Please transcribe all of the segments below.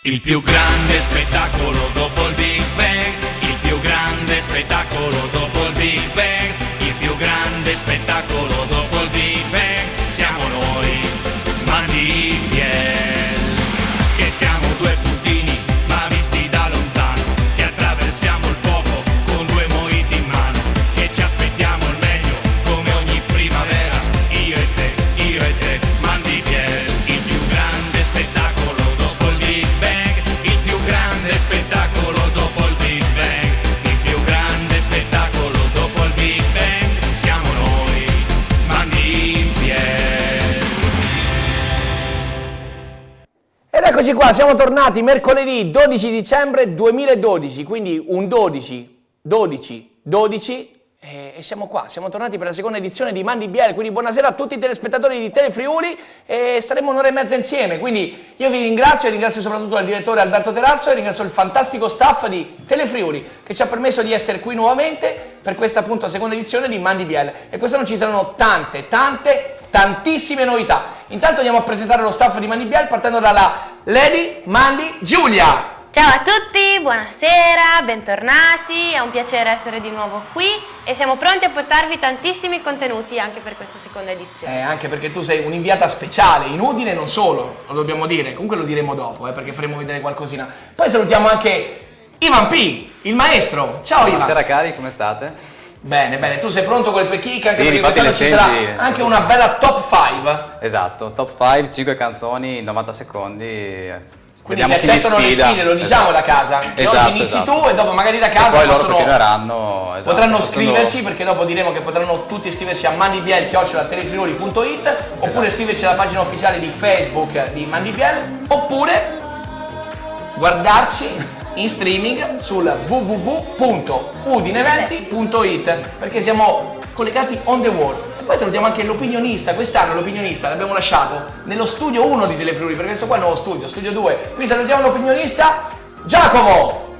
Il più grande spettacolo dopo il Big Bang, il più grande spettacolo dopo il Big Bang, il più grande spettacolo dopo il Big Bang, siamo noi, Mandy Biel, che siamo due puntini ma visti da lontano, che attraversiamo il fuoco con due mojito in mano, che ci aspettiamo il meglio come ogni primavera, io e te, Mandy Biel, il più grande spettacolo dopo il Big Bang, il più grande spettacolo dopo il Big Bang, il più grande spettacolo dopo il Big Bang, siamo noi, Mandy Biel. Ed eccoci qua, siamo tornati mercoledì 12 dicembre 2012, quindi un 12 e siamo qua, siamo tornati per la seconda edizione di Mandy Biel, quindi buonasera a tutti i telespettatori di Telefriuli e staremo un'ora e mezza insieme, quindi io vi ringrazio e ringrazio soprattutto il direttore Alberto Terasso e ringrazio il fantastico staff di Telefriuli che ci ha permesso di essere qui nuovamente per questa appunto seconda edizione di Mandy Biel e quest'anno ci saranno tantissime novità. Intanto andiamo a presentare lo staff di Mandy Biel partendo dalla Lady Mandy Giulia. Ciao a tutti, buonasera, bentornati, è un piacere essere di nuovo qui e siamo pronti a portarvi tantissimi contenuti anche per questa seconda edizione. Anche perché tu sei un'inviata speciale, in Udine non solo, lo dobbiamo dire, comunque lo diremo dopo perché faremo vedere qualcosina. Poi salutiamo anche Ivan P, il maestro. Ciao Ivan. Buonasera cari, come state? Bene, bene, tu sei pronto con le tue kick? Anche Sì, perché infatti quest'anno ci sarà anche una bella top 5. Esatto, top 5, 5 canzoni in 90 secondi. Quindi Vediamo si accettano le sfide, lo diciamo da casa. Che Esatto, oggi inizi esatto. tu e dopo magari da casa e poi loro possono, continueranno. Esatto, potranno scriverci perché dopo diremo che potranno tutti iscriversi a mandybiel@telefriuli.it oppure iscriverci alla pagina ufficiale di Facebook di Mandy Biel oppure guardarci in streaming sul www.udineventi.it perché siamo collegati on the wall. E poi salutiamo anche l'opinionista, quest'anno l'opinionista l'abbiamo lasciato nello studio 1 di Telefriuli perché questo qua è il nuovo studio 2, quindi salutiamo l'opinionista Giacomo!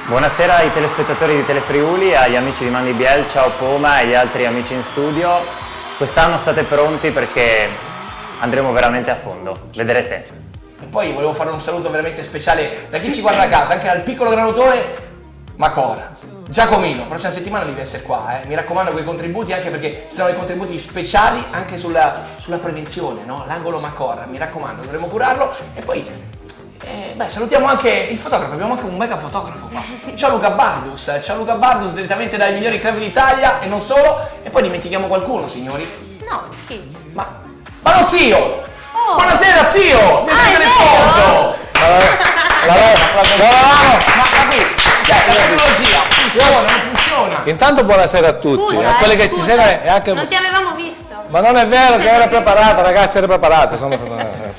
Buonasera ai telespettatori di Telefriuli, agli amici di Mandy Biel, ciao Poma e agli altri amici in studio. Quest'anno state pronti perché andremo veramente a fondo, vedrete. E poi volevo fare un saluto veramente speciale da chi ci guarda a casa, anche al piccolo granatore Macora. Giacomino, prossima settimana devi essere qua, mi raccomando quei contributi anche perché ci saranno dei contributi speciali anche sulla prevenzione, no? L'angolo Macora, mi raccomando, dovremo curarlo e poi salutiamo anche il fotografo, abbiamo anche un mega fotografo qua. Ciao Luca Bardus direttamente dai migliori club d'Italia e non solo, e poi dimentichiamo qualcuno signori? No, sì. Ma non zio! Oh. Buonasera zio! Ah, è del vero? Ponzo! Ma qui, la tecnologia funziona, non funziona! Intanto buonasera a tutti, Scusa, a quelli che ci scusa, seguono e anche... non ti avevamo visto. Ma non è vero che era preparato, ragazzi, era preparato. Il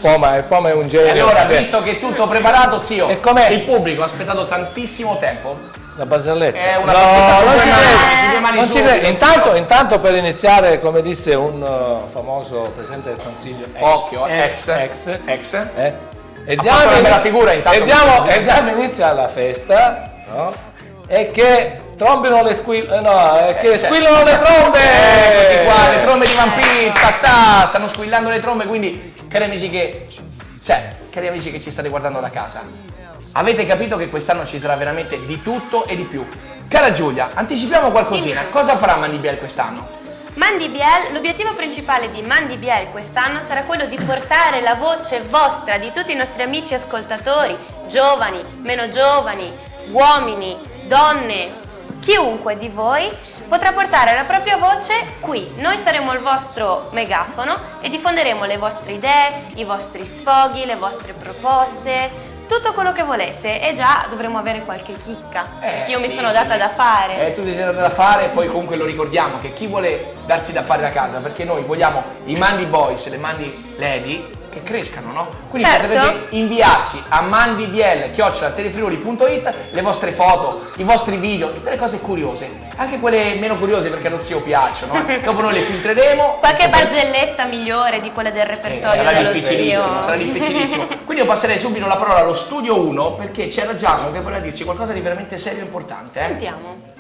Poma è un genio. E allora, cioè, visto che è tutto preparato, zio, E com'è? il pubblico ha aspettato tantissimo tempo. la barzelletta. È una no, barzelletta non su ci due credo. mani, su due mani Non ci subito, credo. zio. Intanto per iniziare, come disse un famoso presidente del Consiglio, Occhio, ex, e fatto una bella figura intanto. e diamo inizio alla festa, no? E che trombino le che squillano le trombe! Così qua, le trombe di Vampiri, stanno squillando le trombe, quindi cari amici che ci state guardando da casa, avete capito che quest'anno ci sarà veramente di tutto e di più. Cara Giulia, anticipiamo qualcosina, cosa farà Mandy Biel quest'anno? Mandy Biel, l'obiettivo principale di Mandy Biel quest'anno sarà quello di portare la voce vostra, di tutti i nostri amici ascoltatori, giovani, meno giovani, uomini, donne, chiunque di voi potrà portare la propria voce qui. Noi saremo il vostro megafono e diffonderemo le vostre idee, i vostri sfoghi, le vostre proposte, tutto quello che volete, e già dovremo avere qualche chicca, perché io mi sono data da fare. Tu ti sei data da fare, e poi comunque lo ricordiamo che chi vuole darsi da fare da casa, perché noi vogliamo i Mandy Boys e le Mandy Lady che crescano, no? Quindi Certo. potrete inviarci a mandybiel@telefriuli.it le vostre foto, i vostri video, tutte le cose curiose, anche quelle meno curiose perché non zio piacciono, dopo noi le filtreremo. Qualche barzelletta migliore di quelle del repertorio sarà dello difficilissimo, zio. sarà difficilissimo. Quindi io passerei subito la parola allo studio 1 perché c'era Giacomo che voleva dirci qualcosa di veramente serio e importante. Sentiamo.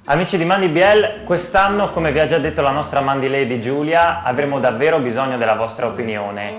Amici di Mandy Biel, quest'anno, come vi ha già detto la nostra Mandy Lady Giulia, avremo davvero bisogno della vostra opinione.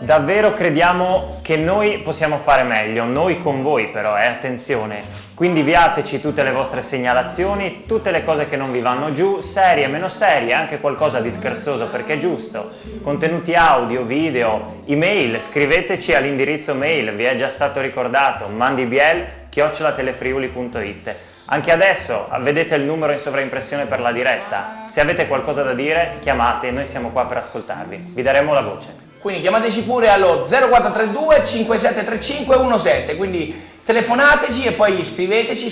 davvero crediamo che noi possiamo fare meglio, noi con voi però, attenzione. Quindi inviateci tutte le vostre segnalazioni, tutte le cose che non vi vanno giù, serie, meno serie, anche qualcosa di scherzoso perché è giusto. Contenuti audio, video, email, scriveteci all'indirizzo mail, vi è già stato ricordato, mandibiel@telefriuli.it. Anche adesso vedete il numero in sovraimpressione per la diretta, se avete qualcosa da dire chiamate, noi siamo qua per ascoltarvi, vi daremo la voce. Quindi chiamateci pure allo 0432 573517, quindi telefonateci e poi scriveteci.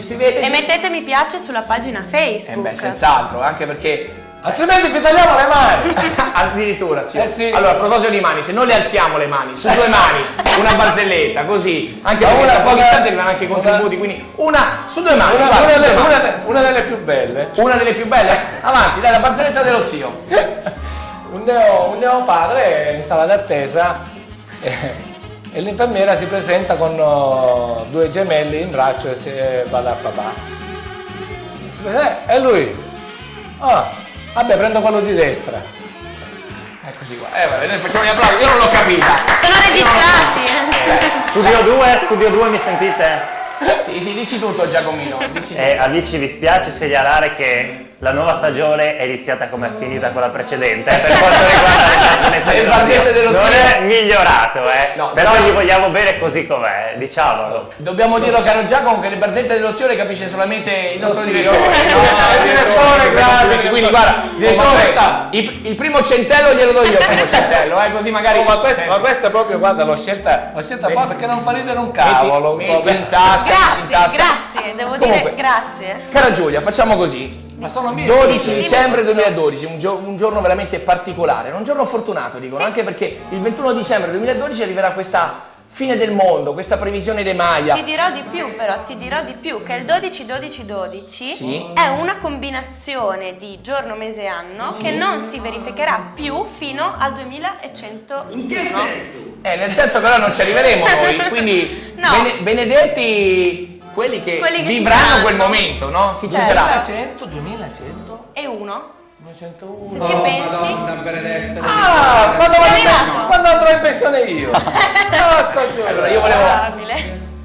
E mettete mi piace sulla pagina Facebook. Senz'altro, anche perché... Altrimenti vi tagliamo le mani! Addirittura, zio. Sì. Allora, a proposito di mani, se non le alziamo le mani, su 2 mani, una barzelletta, così, anche perché tra pochi istanti arrivano anche i contributi, quindi una su 2 mani. Una delle più belle. Una delle più belle? Avanti, dai, la barzelletta dello zio. Un neo padre in sala d'attesa e l'infermiera si presenta con 2 gemelli in braccio e va da papà. Si presenta, e lui? Vabbè, prendo quello di destra. Eccoci qua. Vabbè, noi facciamo gli applausi, io non l'ho capita. Sono registrati. Studio 2, mi sentite? Sì, dici tutto Giacomino. Dici tutto. Amici, vi spiace segnalare che la nuova stagione è iniziata come è finita quella precedente, per quanto riguarda le barzellette dello zio. Non è migliorato, No, però gli vogliamo bene così com'è, diciamolo. Dobbiamo dirlo, caro Giacomo, che le barzellette dello zio le capisce solamente il nostro direttore. Il direttore, grazie. Quindi guarda, direttore, il primo centello glielo do io, il primo centello, così magari... ma questa è proprio, guarda, l'ho scelta qua perché non fa ridere un cavolo. Metti in tasca. Grazie, devo dire grazie. Cara Giulia, facciamo così. Ma sono 12 dicembre 2012, un giorno veramente particolare, un giorno fortunato dicono, anche perché il 21 dicembre 2012 arriverà questa fine del mondo, questa previsione dei Maya. Ti dirò di più, che il 12-12-12 è una combinazione di giorno, mese e anno che non si verificherà più fino al 2101. Nel senso che ora non ci arriveremo noi, quindi benedetti quelli che vivranno quel momento, no? Chi ci sarà? 2100 e 1. 901. Se ci pensi. Quando andrò in pensione io. Allora io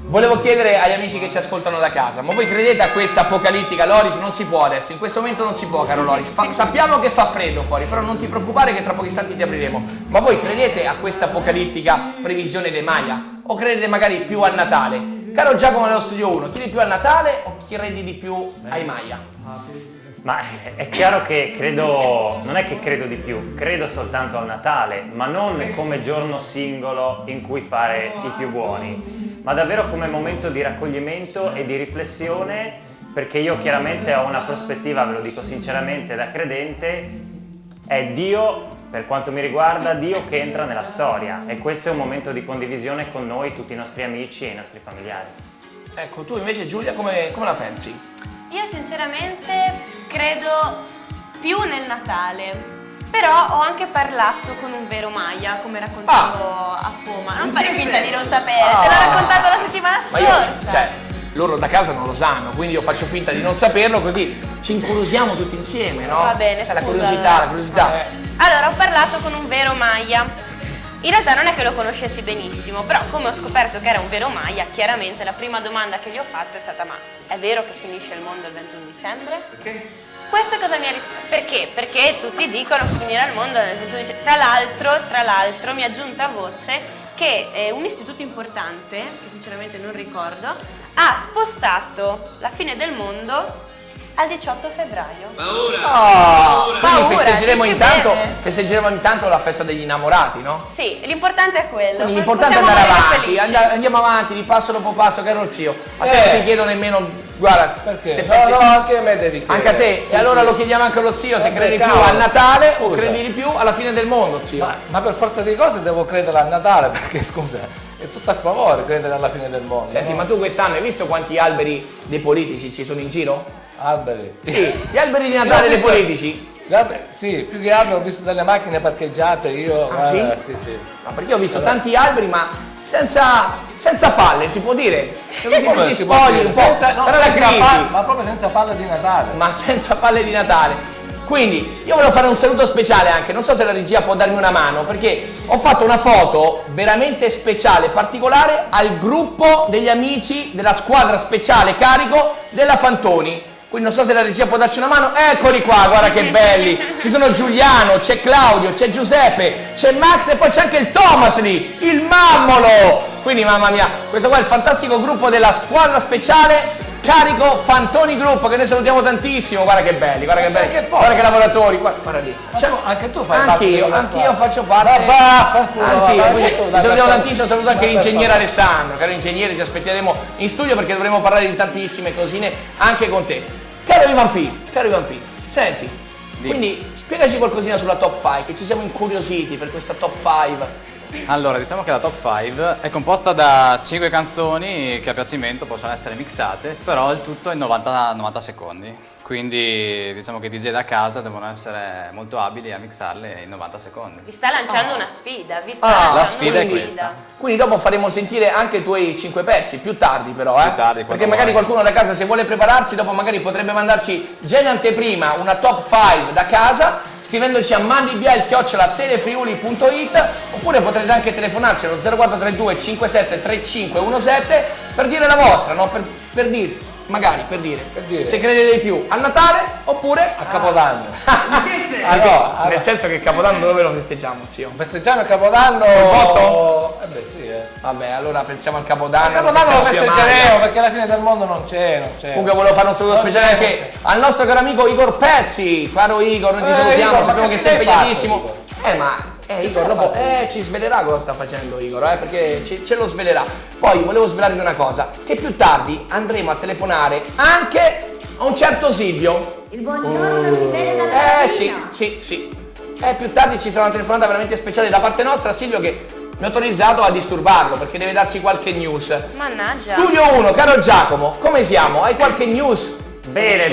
volevo chiedere agli amici che ci ascoltano da casa, ma voi credete a questa apocalittica? Loris, non si può adesso, in questo momento non si può, caro Loris. Sappiamo che fa freddo fuori, però non ti preoccupare che tra pochi istanti ti apriremo. Ma voi credete a questa apocalittica previsione dei Maya? O credete magari più al Natale? Caro Giacomo nello studio 1, credi più al Natale o credi di più ai Maya? Ma è chiaro che non è che credo di più, credo soltanto al Natale, ma non come giorno singolo in cui fare i più buoni, ma davvero come momento di raccoglimento e di riflessione, perché io chiaramente ho una prospettiva, ve lo dico sinceramente da credente, è Dio, per quanto mi riguarda, Dio che entra nella storia, e questo è un momento di condivisione con noi, tutti i nostri amici e i nostri familiari. Ecco, tu invece Giulia come la pensi? Io sinceramente credo più nel Natale, però ho anche parlato con un vero Maya, come raccontavo a Poma. Non fare finta di non sapere, te l'ho raccontato la settimana scorsa. Loro da casa non lo sanno, quindi io faccio finta di non saperlo, così ci incuriosiamo tutti insieme, no? Va bene, la curiosità. Allora, ho parlato con un vero Maya. In realtà non è che lo conoscessi benissimo, però come ho scoperto che era un vero Maya, chiaramente la prima domanda che gli ho fatto è stata: ma è vero che finisce il mondo il 21 dicembre? Perché? Questa cosa mi ha risposto. Perché? Perché tutti dicono che finirà il mondo nel 21 dicembre. Tra l'altro mi ha giunta voce che un istituto importante, che sinceramente non ricordo, ha spostato la fine del mondo al 18 febbraio. Quindi festeggeremo intanto la festa degli innamorati, no? Sì, l'importante è quello. Quindi l'importante è andare avanti, andiamo avanti di passo dopo passo, caro zio. A te non ti chiedo nemmeno, guarda, perché? No, anche a me devi chiedere. Anche a te, e allora lo chiediamo anche allo zio, se credi più al Natale o credi di più alla fine del mondo, zio. Ma per forza di cose devo credere al Natale, perché scusa, è tutto a sfavore credere alla fine del mondo. Senti, no? ma tu quest'anno hai visto quanti alberi dei politici ci sono in giro? Alberi? Sì, gli alberi di Natale dei politici. Sì, più che altro ho visto delle macchine parcheggiate, io... sì? Sì. No, perché io ho visto tanti alberi, ma senza palle, si può dire? Come si può dire? Sarà la crisi. Ma proprio senza palle di Natale. Ma senza palle di Natale. Quindi io volevo fare un saluto speciale anche, non so se la regia può darmi una mano, perché ho fatto una foto veramente speciale, particolare al gruppo degli amici della squadra speciale carico della Fantoni. Quindi non so se la regia può darci una mano. Eccoli qua, guarda che belli. Ci sono Giuliano, c'è Claudio, c'è Giuseppe, c'è Max e poi c'è anche il Thomas lì, il mammolo. Quindi mamma mia, questo qua è il fantastico gruppo della squadra speciale carico Fantoni Group, che noi salutiamo tantissimo. Guarda che belli, guarda che belli, guarda che lavoratori, guarda lì. Anche tu fai parte. Anch'io faccio parte. Vi salutiamo tantissimo, saluto anche l'ingegnere Alessandro. Caro ingegnere, ti aspetteremo in studio perché dovremo parlare di tantissime cosine anche con te. Caro Ivan P, senti, quindi spiegaci qualcosina sulla top 5, che ci siamo incuriositi per questa top 5. Allora, diciamo che la top 5 è composta da 5 canzoni che a piacimento possono essere mixate, però il tutto in 90 secondi. Quindi diciamo che i DJ da casa devono essere molto abili a mixarle in 90 secondi. Vi sta lanciando una sfida, la sfida è questa. Quindi dopo faremo sentire anche i tuoi 5 pezzi, più tardi però, Più tardi, perché magari qualcuno da casa, se vuole prepararsi, dopo magari potrebbe mandarci già in anteprima una top 5 da casa, scrivendoci a mandibiel@telefriuli.it, oppure potrete anche telefonarci allo 0432 57 3517 per dire la vostra, no? Per dire, magari per dire se credete di più a Natale oppure a Capodanno. Nel senso che Capodanno dove lo festeggiamo, zio? Festeggiamo il Capodanno. Botto? Sì. Vabbè, allora pensiamo al Capodanno. Il Capodanno lo festeggeremo perché alla fine del mondo non c'è. Comunque volevo fare un saluto speciale anche al nostro caro amico Igor Pezzi. Caro Igor, noi ti salutiamo, Igor, sappiamo che sei impegnatissimo. Igor? Igor dopo ci svelerà cosa sta facendo Igor, perché ce lo svelerà. Poi volevo svelarvi una cosa, che più tardi andremo a telefonare anche a un certo Silvio. Il buongiorno mi vede dalla mattina. Sì. Più tardi ci sarà una telefonata veramente speciale da parte nostra, Silvio, che mi ha autorizzato a disturbarlo perché deve darci qualche news. Mannaggia. Studio 1, caro Giacomo, come siamo? Hai qualche news? Bene.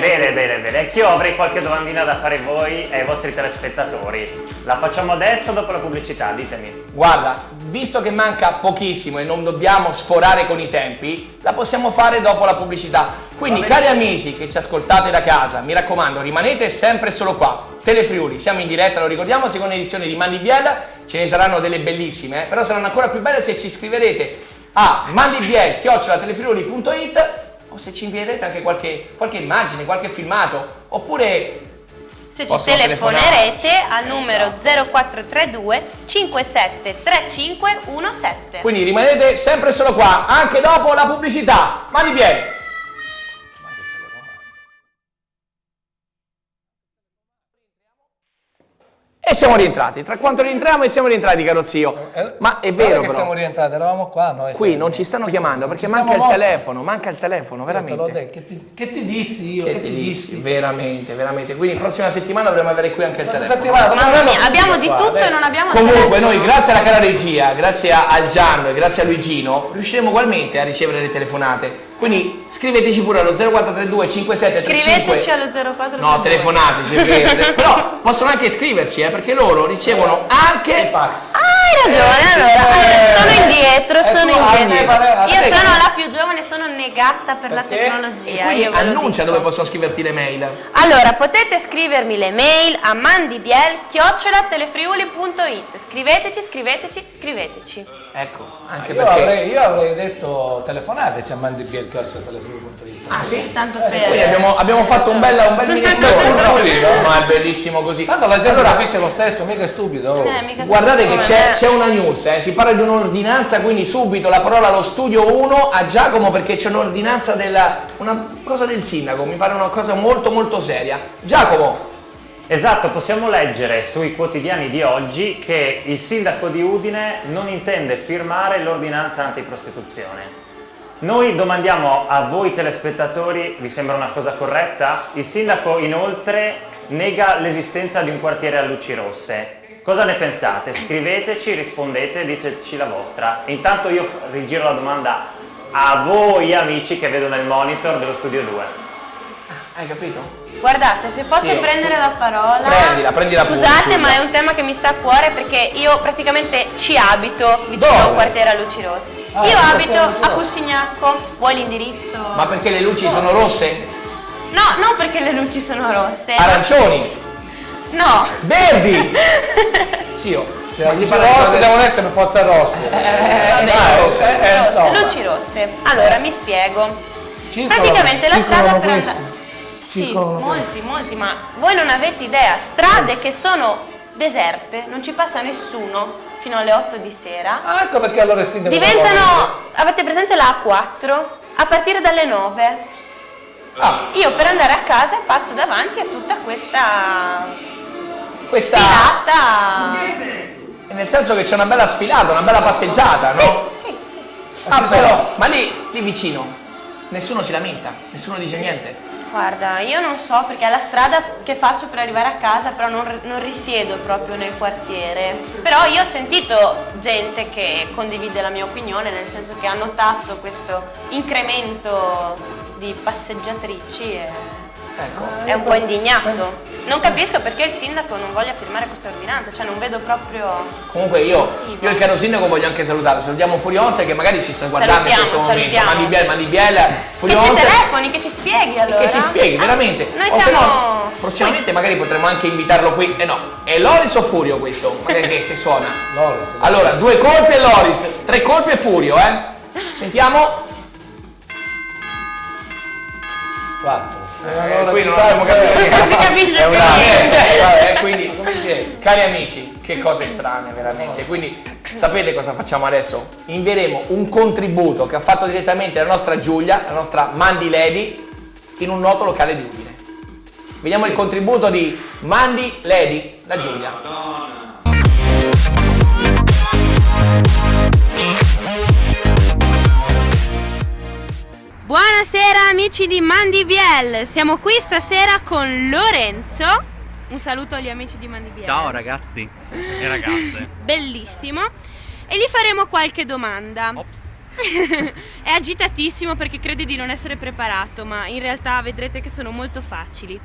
Anch'io avrei qualche domandina da fare a voi e ai vostri telespettatori. La facciamo adesso o dopo la pubblicità? Ditemi. Guarda, visto che manca pochissimo e non dobbiamo sforare con i tempi, la possiamo fare dopo la pubblicità. Quindi, cari amici che ci ascoltate da casa, mi raccomando, rimanete sempre solo qua. Telefriuli, siamo in diretta, lo ricordiamo, seconda edizione di Mandibiel, ce ne saranno delle bellissime, però saranno ancora più belle se ci scriverete a mandibiel@telefriuli.it o se ci invierete anche qualche immagine, qualche filmato, oppure se ci telefonerete al numero 0432 57 3517. Quindi rimanete sempre solo qua, anche dopo la pubblicità. Mandibiel! E siamo rientrati. Tra quanto rientriamo e siamo rientrati, caro zio. Ma è vero, che però. siamo rientrati, eravamo qua noi. Qui non ci stanno chiamando perché manca il telefono, veramente. Che ti dissi io? Che ti dissi? Veramente. Quindi prossima settimana dovremo avere qui anche il telefono. Mamma mia, abbiamo di tutto e non abbiamo Comunque noi, grazie alla cara regia, grazie al Gianno e grazie a Luigino, riusciremo ugualmente a ricevere le telefonate. Quindi scriveteci pure allo 0432 57 35. Scriveteci allo 0432. No, telefonateci, però possono anche scriverci, perché loro ricevono anche i fax. Hai ragione, allora sono indietro. Io sono la più giovane, sono negata per la tecnologia. Quindi annuncia dove possono scriverti le mail. Allora, potete scrivermi le mail a mandibiel@telefriuli.it. Scriveteci. Ecco, anche perché io avrei detto telefonateci a mandibiel@telefriuli.it. Ah sì? Tanto per... Quindi abbiamo fatto un bel minestrone, però ma è bellissimo così. Tanto la gente capisce lo stesso, mica è stupido. Guardate che c'è una news, si parla di un'ordinanza, quindi subito la parola allo studio 1 a Giacomo perché c'è un'ordinanza una cosa del sindaco, mi pare una cosa molto seria. Giacomo. Esatto, possiamo leggere sui quotidiani di oggi che il sindaco di Udine non intende firmare l'ordinanza antiprostituzione. Noi domandiamo a voi telespettatori, vi sembra una cosa corretta? Il sindaco inoltre nega l'esistenza di un quartiere a luci rosse. Cosa ne pensate? Scriveteci, rispondete, diteci la vostra. Intanto io rigiro la domanda a voi amici che vedo nel monitor dello studio 2. Hai capito? Guardate, se posso prendere la parola. Prendila pure. Scusate, ma è un tema che mi sta a cuore perché io praticamente ci abito vicino a un quartiere a luci rosse. Io abito a Cussignacco, vuoi l'indirizzo? Ma perché le luci sono rosse? No, non perché le luci sono rosse. Arancioni? No! Verdi! Zio, Se la luce rosse devono essere per forza rosse. Insomma. luci rosse. Allora, mi spiego. Circolano- Praticamente la strada circolano per questi. andare... Sì, Circolano molti, ma voi non avete idea. Strade che sono deserte, non ci passa nessuno fino alle 8 di sera. Ah, ecco perché allora il sindaco Diventano, avete presente la A4? A partire dalle 9. Io per andare a casa passo davanti a tutta questa sfilata. Nel senso che c'è una bella sfilata, una bella passeggiata, no? Sì. Ah, però, ma lì vicino, nessuno si lamenta, nessuno dice niente. Guarda, io non so perché è la strada che faccio per arrivare a casa, però non risiedo proprio nel quartiere. Però io ho sentito gente che condivide la mia opinione, nel senso che ha notato questo incremento di passeggiatrici e è un po' indignato. Non capisco perché il sindaco non voglia firmare questa ordinanza, cioè non vedo proprio... Comunque io il caro sindaco voglio anche salutarlo, salutiamo Furionse che magari ci sta guardando in questo momento. Mandi Biel, Furionse. Che ci telefoni, che ci spieghi allora. Che ci spieghi, veramente. Noi O se siamo... no, prossimamente magari potremmo anche invitarlo qui. No, è Loris o Furio questo? che suona? Loris. Allora, 2 colpi e Loris, 3 colpi e Furio, Sentiamo. 4. Qui non abbiamo capito niente. Non si capisce È niente. quindi, cari amici, che cose strane veramente. Quindi sapete cosa facciamo adesso? Invieremo un contributo che ha fatto direttamente la nostra Giulia, la nostra Mandy Lady, in un noto locale di Udine. Vediamo il contributo di Mandy Lady, la Giulia. Buonasera amici di Mandy Biel, siamo qui stasera con Lorenzo. Un saluto agli amici di Mandy Biel. Ciao ragazzi e ragazze. Bellissimo. E gli faremo qualche domanda. Ops. È agitatissimo perché crede di non essere preparato, ma in realtà vedrete che sono molto facili.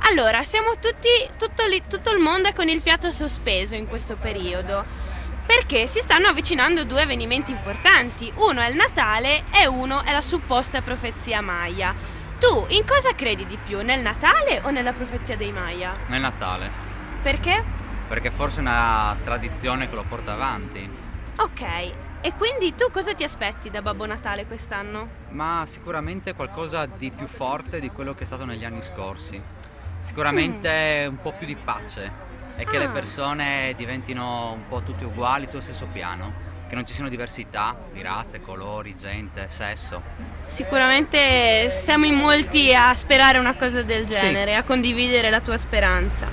Allora, siamo tutto il mondo è con il fiato sospeso in questo periodo. Perché si stanno avvicinando 2 avvenimenti importanti, uno è il Natale e uno è la supposta profezia Maya. Tu in cosa credi di più, nel Natale o nella profezia dei Maya? Nel Natale. Perché? Perché forse è una tradizione che lo porta avanti. Ok, e quindi tu cosa ti aspetti da Babbo Natale quest'anno? Ma sicuramente qualcosa di più forte di quello che è stato negli anni scorsi. Sicuramente un po' più di pace. E che le persone diventino un po' tutti uguali, tutti allo stesso piano, che non ci siano diversità di razze, colori, gente, sesso. Sicuramente siamo in molti a sperare una cosa del genere, Sì. a condividere la tua speranza.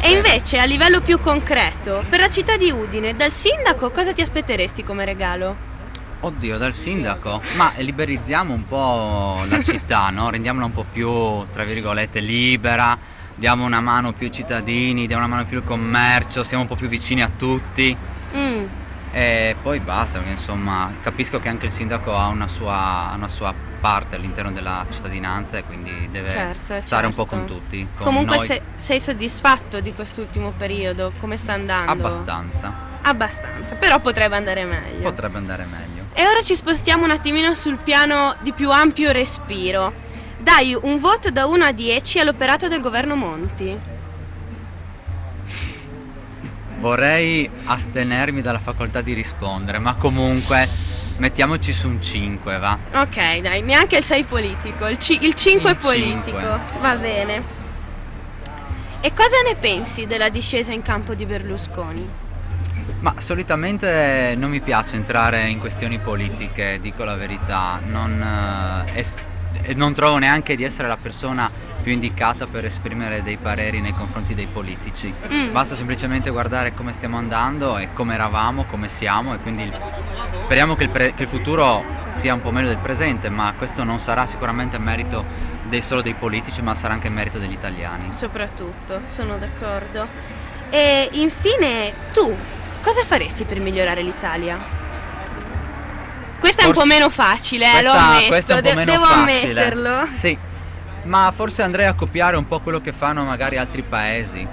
E invece a livello più concreto, per la città di Udine, dal sindaco cosa ti aspetteresti come regalo? Oddio, dal sindaco? Ma liberizziamo un po' la città, no? Rendiamola un po' più, tra virgolette, libera. Diamo una mano più ai cittadini, diamo una mano più al commercio, siamo un po' più vicini a tutti e poi basta, perché insomma capisco che anche il sindaco ha una sua parte all'interno della cittadinanza e quindi deve stare un po' con tutti. Con Comunque noi. sei soddisfatto di quest'ultimo periodo? Come sta andando? Abbastanza, però potrebbe andare meglio. Potrebbe andare meglio. E ora ci spostiamo un attimino sul piano di più ampio respiro. Dai un voto da 1 a 10 all'operato del governo Monti. Vorrei astenermi dalla facoltà di rispondere, ma comunque mettiamoci su un 5, va? Ok, dai, neanche il 6 politico, il 5 Il politico. 5. Va bene. E cosa ne pensi della discesa in campo di Berlusconi? Ma solitamente non mi piace entrare in questioni politiche, dico la verità, non trovo neanche di essere la persona più indicata per esprimere dei pareri nei confronti dei politici. Basta semplicemente guardare come stiamo andando e come eravamo, come siamo e quindi speriamo che il futuro sia un po' meglio del presente, ma questo non sarà sicuramente merito solo dei politici, ma sarà anche merito degli italiani. Soprattutto, sono d'accordo. E infine, tu cosa faresti per migliorare l'Italia? Questa è un po' meno facile, lo ammetto, questa è un po' meno devo facile. ammetterlo. Sì, ma forse andrei a copiare un po' quello che fanno magari altri paesi,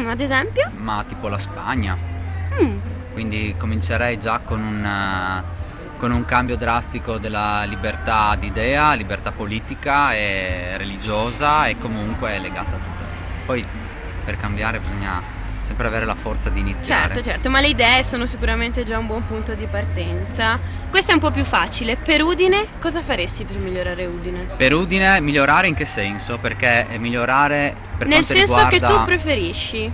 Ad esempio? ma tipo la Spagna. Quindi comincerei già con un cambio drastico della libertà di idea, libertà politica e religiosa e comunque legata a tutto. Poi per cambiare bisogna sempre avere la forza di iniziare. Certo, ma le idee sono sicuramente già un buon punto di partenza. Questo è un po' più facile. Per Udine, cosa faresti per migliorare Udine? Per Udine migliorare in che senso? Perché migliorare per Nel quanto senso riguarda... che tu preferisci.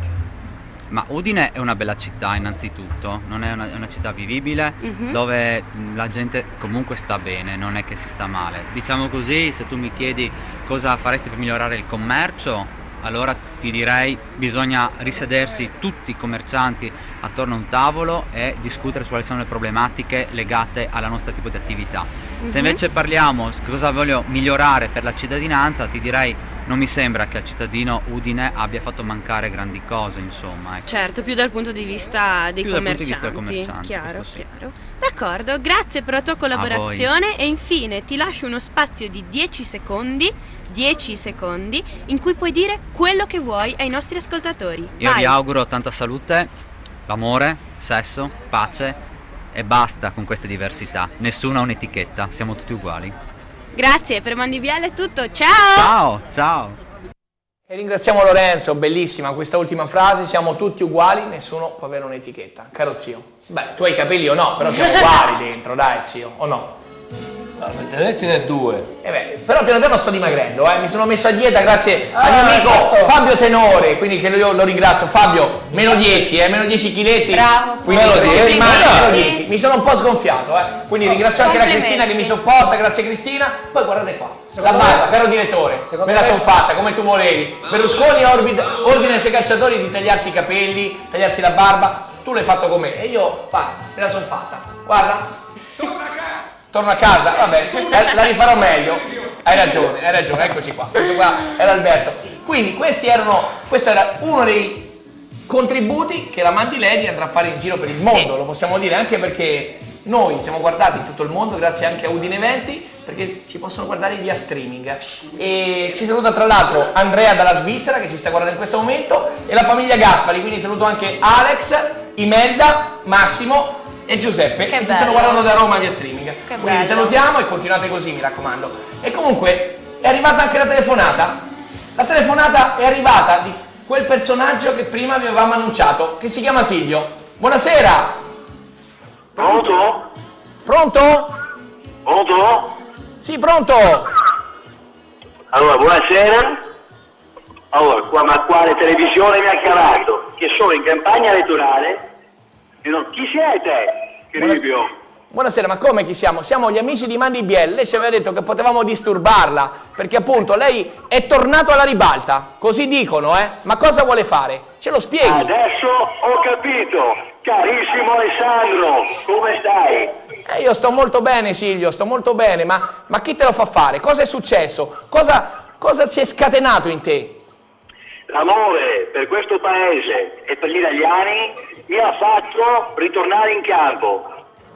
Ma Udine è una bella città innanzitutto, non è una città vivibile, dove la gente comunque sta bene, non è che si sta male. Diciamo così, se tu mi chiedi cosa faresti per migliorare il commercio, allora ti direi bisogna risedersi tutti i commercianti attorno a un tavolo e discutere su quali sono le problematiche legate alla nostra tipo di attività. Se invece parliamo cosa voglio migliorare per la cittadinanza, ti direi non mi sembra che al cittadino Udine abbia fatto mancare grandi cose, insomma. Ecco. Certo, più dal punto di vista dei Più dal punto commercianti. di vista del commerciante, Chiaro, questo sì. chiaro. D'accordo, grazie per la tua collaborazione e infine ti lascio uno spazio di 10 secondi in cui puoi dire quello che vuoi ai nostri ascoltatori. Io Vai. vi auguro tanta salute, l'amore, sesso, pace e basta con queste diversità. Nessuno ha un'etichetta, siamo tutti uguali. Grazie, per Mandibiele è tutto. Ciao! Ciao! E ringraziamo Lorenzo, bellissima questa ultima frase, siamo tutti uguali, nessuno può avere un'etichetta. Caro zio, beh, tu hai i capelli o no, però siamo uguali dentro, dai zio, o no? Ce n'è due. Però piano piano sto dimagrendo, mi sono messo a dieta grazie al mio amico Fabio Tenore, quindi che io lo ringrazio. Fabio, meno 10, meno 10 chiletti. Bravo. Quindi Meno queste 10, settimane, dai. meno 10. Mi sono un po' sgonfiato, quindi ringrazio anche la Cristina che mi sopporta, grazie Cristina. Poi guardate qua, la barba, caro direttore, me la sono fatta come tu volevi. Berlusconi ordina ai suoi calciatori di tagliarsi i capelli, tagliarsi la barba, tu l'hai fatto con me e io, me la sono fatta. Guarda. Torno a casa, vabbè, la rifarò meglio. Hai ragione, eccoci qua. Questo qua era Alberto. Quindi questo era uno dei contributi che la Mandy Lady andrà a fare in giro per il mondo, lo possiamo dire, anche perché noi siamo guardati in tutto il mondo grazie anche a Udine Eventi, perché ci possono guardare via streaming. E ci saluta tra l'altro Andrea dalla Svizzera che ci sta guardando in questo momento e la famiglia Gaspari, quindi saluto anche Alex, Imelda, Massimo e Giuseppe che ci stanno guardando da Roma via streaming. Quindi vi salutiamo e continuate così, mi raccomando. E comunque è arrivata anche la telefonata. La telefonata è arrivata di quel personaggio che prima vi avevamo annunciato, che si chiama Silvio. Buonasera. Pronto? Pronto? Pronto? Sì, pronto. Allora, buonasera. Allora, ma quale televisione mi ha chiamato? Che sono in campagna elettorale. Chi siete? Cribio. Buonasera, ma come chi siamo? Siamo gli amici di Mandy Biel. Lei ci aveva detto che potevamo disturbarla, perché appunto lei è tornato alla ribalta. Così dicono, Ma cosa vuole fare? Ce lo spieghi. Adesso ho capito. Carissimo Alessandro, come stai? Io sto molto bene, Silvio, sto molto bene, ma chi te lo fa fare? Cosa è successo? Cosa si è scatenato in te? L'amore per questo paese e per gli italiani mi ha fatto ritornare in campo.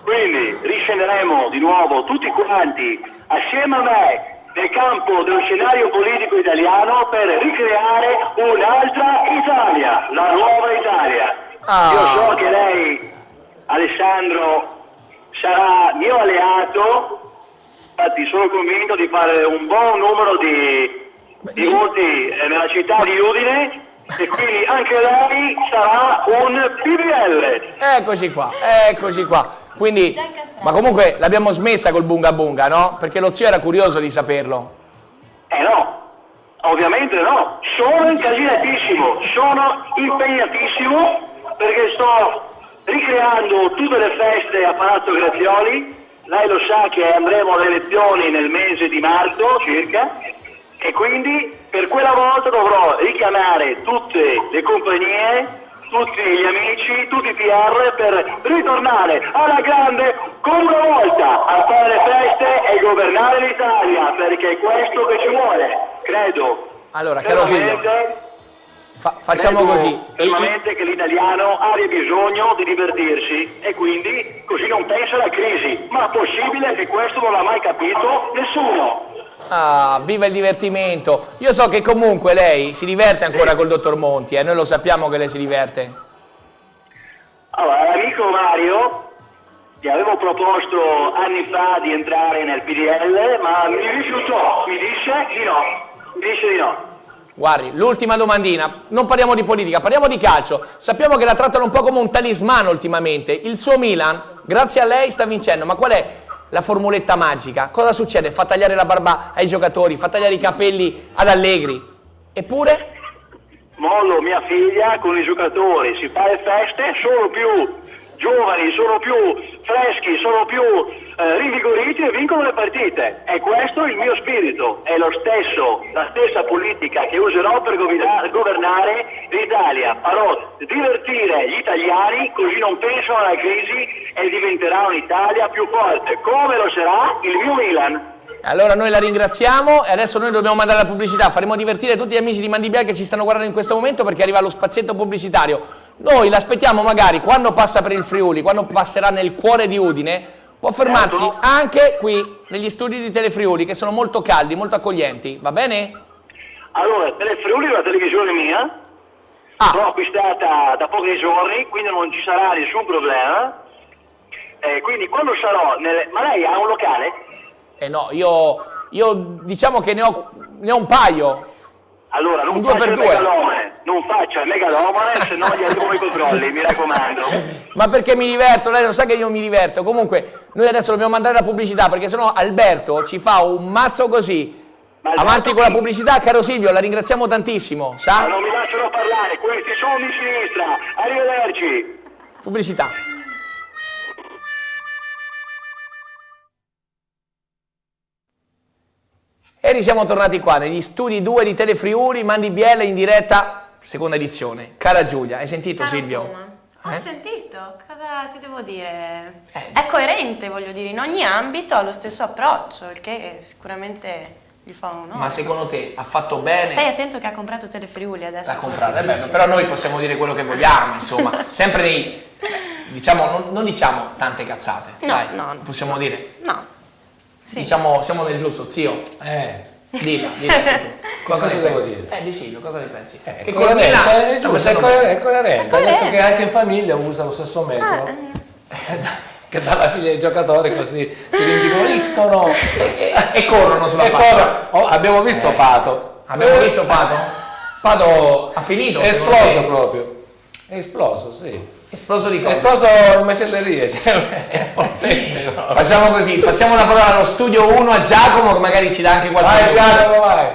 Quindi riscenderemo di nuovo tutti quanti assieme a me nel campo dello scenario politico italiano per ricreare un'altra Italia, la nuova Italia. Io so che lei, Alessandro, sarà mio alleato, infatti sono convinto di fare un buon numero di voti nella città di Udine e quindi anche lei sarà un PDL. Eccoci qua. Quindi, ma comunque l'abbiamo smessa col bunga bunga, no? Perché lo zio era curioso di saperlo. No, ovviamente no. Sono incasinatissimo, sono impegnatissimo perché sto ricreando tutte le feste a Palazzo Grazioli. Lei lo sa che andremo alle elezioni nel mese di marzo circa e quindi per quella volta dovrò richiamare tutte le compagnie, tutti gli amici, tutti i PR per ritornare alla grande come una volta a fare le feste e governare l'Italia, perché è questo che ci vuole, credo. Allora, caro Silvio, facciamo così. Veramente che l'italiano abbia bisogno di divertirsi e quindi così non pensa alla crisi. Ma è possibile che questo non l'ha mai capito nessuno? Viva il divertimento. Io so che comunque lei si diverte ancora col dottor Monti, noi lo sappiamo che lei si diverte. Allora, l'amico Mario, gli avevo proposto anni fa di entrare nel PDL, ma mi rifiutò, mi disse di no. Guardi, l'ultima domandina, non parliamo di politica, parliamo di calcio. Sappiamo che la trattano un po' come un talismano ultimamente. Il suo Milan, grazie a lei, sta vincendo, ma qual è la formuletta magica? Cosa succede? Fa tagliare la barba ai giocatori, fa tagliare i capelli ad Allegri. Eppure? Mollo mia figlia con i giocatori, si fa le feste, sono più giovani, sono più freschi, sono più rinvigoriti e vincono le partite. E questo è il mio spirito, è la stessa politica che userò per governare l'Italia. Farò divertire gli italiani così non pensano alla crisi e diventerà un'Italia più forte, come lo sarà il mio Milan. Allora noi la ringraziamo e adesso noi dobbiamo mandare la pubblicità, faremo divertire tutti gli amici di Mandibiel che ci stanno guardando in questo momento perché arriva lo spazietto pubblicitario. Noi l'aspettiamo magari quando passa per il Friuli, quando passerà nel cuore di Udine, può fermarsi anche qui negli studi di Telefriuli che sono molto caldi, molto accoglienti, va bene? Allora, Telefriuli è una televisione mia, l'ho acquistata da pochi giorni, quindi non ci sarà nessun problema. Quindi quando sarò ma lei ha un locale? No, io diciamo che ne ho un paio. Allora, non faccia il megalomane, se no gli arrivano i controlli, mi raccomando. Ma perché mi diverto, lei lo sa che io mi diverto. Comunque, noi adesso dobbiamo mandare la pubblicità perché sennò Alberto ci fa un mazzo così. Avanti con la pubblicità, caro Silvio, la ringraziamo tantissimo, sa? Ma non mi lasciano parlare, questi sono di sinistra. Arrivederci. Pubblicità. E siamo tornati qua negli studi 2 di Telefriuli, Mandibiel in diretta, seconda edizione. Cara Giulia, hai sentito Silvio? Ho sentito, cosa ti devo dire? È coerente, voglio dire, in ogni ambito ha lo stesso approccio, il che sicuramente gli fa un onore. Ma secondo te ha fatto bene? Stai attento che ha comprato Telefriuli adesso. L'ha comprata, però noi possiamo dire quello che vogliamo, insomma, sempre nei, diciamo, non diciamo tante cazzate, No, dai, no. possiamo dire? No. Sì. Diciamo, siamo nel giusto, zio. Dilla cosa ne devo pensi? dire? Di Silvio, cosa ne pensi? È coerente, è giusto, è coerente. Ha detto che anche in famiglia usa lo stesso metodo. Che dà la figlia ai giocatori così si rinvigoriscono e corrono sulla faccia. Abbiamo visto Pato. Abbiamo visto Pato? Pato ha finito. È esploso proprio. È esploso, sì. Esploso di cosa? È esploso in macellerie. Facciamo così, passiamo la parola allo studio 1 a Giacomo che magari ci dà anche qualche Vai Giacomo, vai.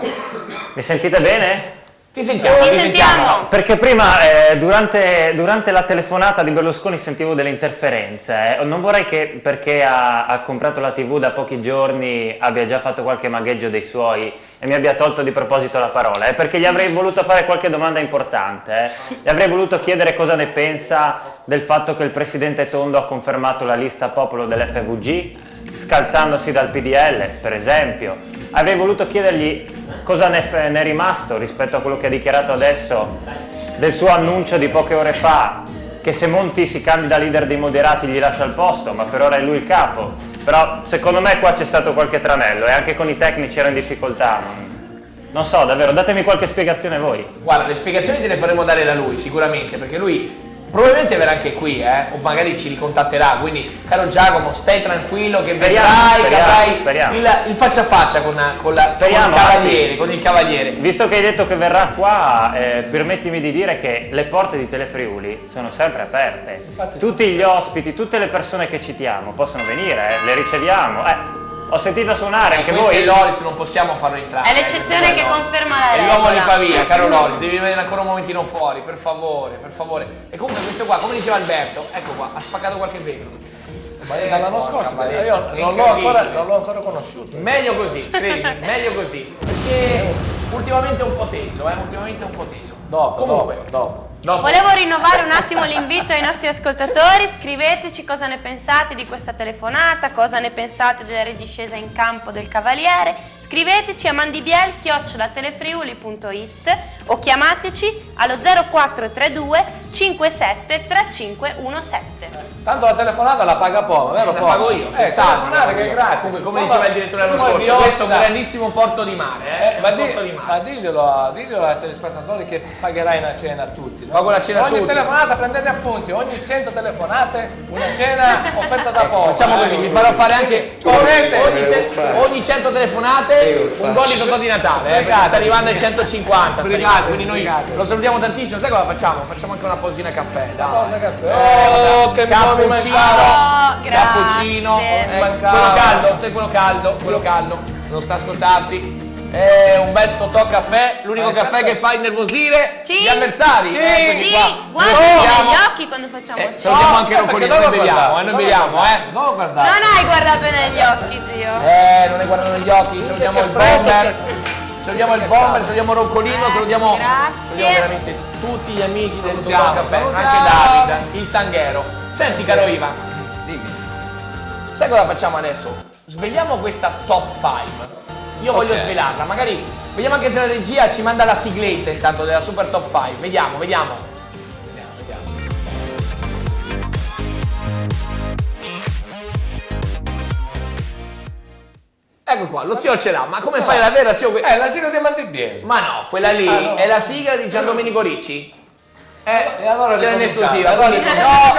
Mi sentite bene? Ti sentiamo. Perché prima durante la telefonata di Berlusconi sentivo delle interferenze. Non vorrei che perché ha comprato la TV da pochi giorni abbia già fatto qualche magheggio dei suoi e mi abbia tolto di proposito la parola, perché gli avrei voluto fare qualche domanda importante. Gli avrei voluto chiedere cosa ne pensa del fatto che il presidente Tondo ha confermato la lista popolo dell'FVG, scalzandosi dal PDL, per esempio. Avrei voluto chiedergli cosa ne è rimasto rispetto a quello che ha dichiarato adesso del suo annuncio di poche ore fa, che se Monti si candida leader dei moderati gli lascia il posto, ma per ora è lui il capo. Però secondo me qua c'è stato qualche tranello e anche con i tecnici era in difficoltà. Non so, davvero, datemi qualche spiegazione voi. Guarda, le spiegazioni te le faremo dare da lui sicuramente, perché lui probabilmente verrà anche qui, o magari ci ricontatterà, quindi caro Giacomo stai tranquillo che vedrai il faccia a faccia con il cavaliere. Visto che hai detto che verrà qua, permettimi di dire che le porte di Telefriuli sono sempre aperte. Infatti, tutti gli ospiti, tutte le persone che citiamo possono venire, le riceviamo. Ho sentito suonare anche voi. Loris non possiamo farlo entrare. È l'eccezione che conferma la regola. È l'uomo di Pavia, caro Loris, devi rimanere ancora un momentino fuori, per favore, per favore. E comunque questo qua, come diceva Alberto, ecco qua, ha spaccato qualche vetro. Ma dall'anno scorso io non l'ho ancora conosciuto. Meglio così, credimi, meglio così. Perché ultimamente è un po' teso, Dopo. Volevo rinnovare un attimo l'invito ai nostri ascoltatori, scriveteci cosa ne pensate di questa telefonata, cosa ne pensate della ridiscesa in campo del Cavaliere, scriveteci a mandibiel@telefriuli.it o chiamateci allo 0432 57 3517. Tanto la telefonata la paga Poma, vero Poma? La pago io, senz'altro. Che è gratis. Comunque, come diceva il direttore l'anno scorso, questo è un grandissimo porto di mare. Ma diglielo ai telespettatori che pagherai una cena a tutti, no? Pago la cena a Ogni tutti. telefonata, prendete appunti, ogni 100 telefonate, una cena offerta da poco. Facciamo così, vi farò fare anche ogni 100 telefonate un gol di Natale, perché sta arrivando ai 150, quindi noi lo salutiamo tantissimo. Sai cosa facciamo? Facciamo anche una pausina caffè, dai. Pausa caffè. Oh, che cappuccino, quello caldo, lo sta ascoltando. Un bel Totò caffè, l'unico caffè che fa innervosire gli avversari. Eccoci qua. Guarda negli occhi quando facciamo ciò. Salutiamo anche Roncolino, noi beviamo, Non guardate. Non hai guardato negli occhi, zio. non hai guardato negli occhi, salutiamo il bomber. Salutiamo il bomber, salutiamo Roncolino, salutiamo veramente tutti gli amici del Totò caffè, anche David, il tanghero. Senti caro Ivan, sai cosa facciamo adesso? Svegliamo questa top 5. Io voglio svelarla, magari vediamo anche se la regia ci manda la sigletta intanto della Super Top 5. Vediamo. Ecco qua, lo zio ce l'ha, ma come fai ad avere la zio? La sigla dei Mandibielli. Ma no, quella lì è la sigla di Giandomenico Ricci. E allora c'è in esclusiva, quindi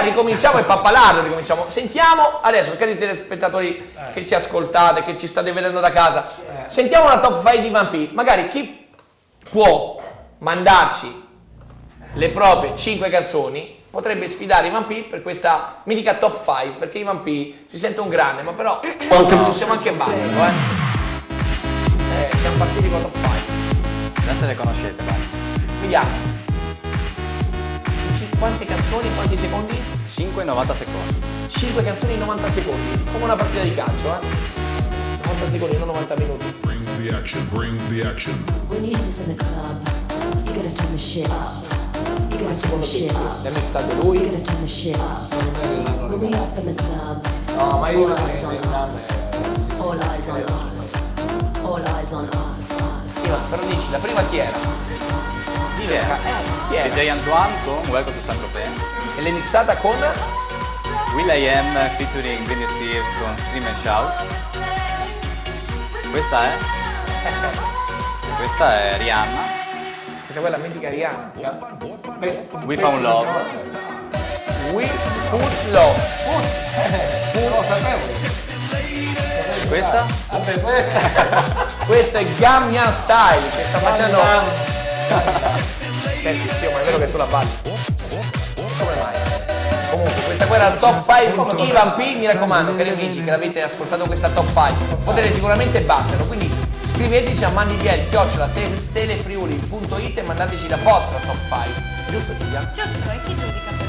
ricominciamo e pappalardo, ricominciamo. Sentiamo adesso, perché i telespettatori che ci ascoltate, che ci state vedendo da casa, sentiamo la top 5 di Vampì. Magari chi può mandarci le proprie 5 canzoni potrebbe sfidare i Vampì per questa mitica top 5, perché i Vampì si sente un grande, ma però possiamo anche batterlo, siamo partiti con la top 5. Adesso le conoscete, vai. Vediamo. Quante canzoni, quanti secondi? 5 in 90 secondi. 5 canzoni in 90 secondi, come una partita di calcio, 90 secondi, non 90 minuti. Bring the action. When you was in the club, you gotta turn the shit up. You gotta turn Secondo the shit pezzo, up. l'ha mixato You lui. gotta turn the shit up. When we up in the club, No, ma io all eyes on us. All eyes on us. All eyes on us. Sì, ma però dici, la prima chi era? Chi era? DJ Antoine con Welcome to Saint-Tropez. E l'hai mixata con? will.i.am featuring Britney Spears con Scream and Shout. Questa è Rihanna. Questa è quella mitica Rihanna. We Found Love. We Food Love. Questa? Questo è Gangnam Style che sta facendo. Senti zio, ma è vero che tu la balli? Come mai? Comunque questa qua era la top 5 di Vampì, mi raccomando cari amici che l'avete ascoltato questa top 5 potete sicuramente batterlo, quindi scriveteci a mandibiel@telefriuli.it e mandateci la vostra top 5, giusto Giulia? Giusto, e chi giudica per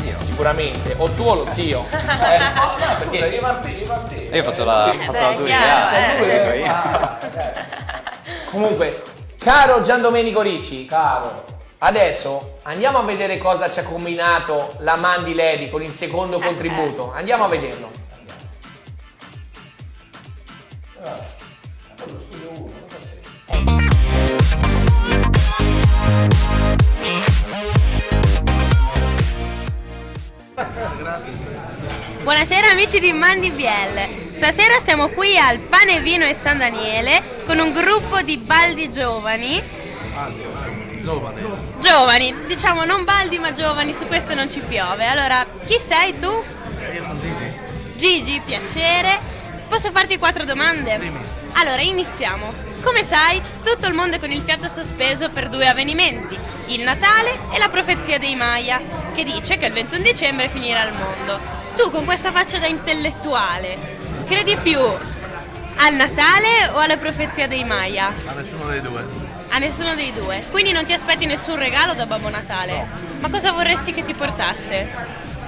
io? Sicuramente, o tu o lo zio. Perché I Vampì. Io faccio la tour. comunque, caro Giandomenico Ricci, Caro. adesso andiamo a vedere cosa ci ha combinato la Mandy Lady con il secondo contributo. Andiamo a vederlo. Buonasera amici di Mandibiel. Stasera siamo qui al Pane Vino e San Daniele con un gruppo di baldi giovani. Giovani, diciamo non baldi ma giovani, su questo non ci piove. Allora, chi sei tu? Io sono Gigi. Gigi, piacere. Posso farti 4 domande? Allora, iniziamo. Come sai, tutto il mondo è con il fiato sospeso per 2 avvenimenti, il Natale e la profezia dei Maya, che dice che il 21 dicembre finirà il mondo. Tu con questa faccia da intellettuale, credi più al Natale o alla profezia dei Maya? A nessuno dei due. A nessuno dei due. Quindi non ti aspetti nessun regalo da Babbo Natale? No. Ma cosa vorresti che ti portasse?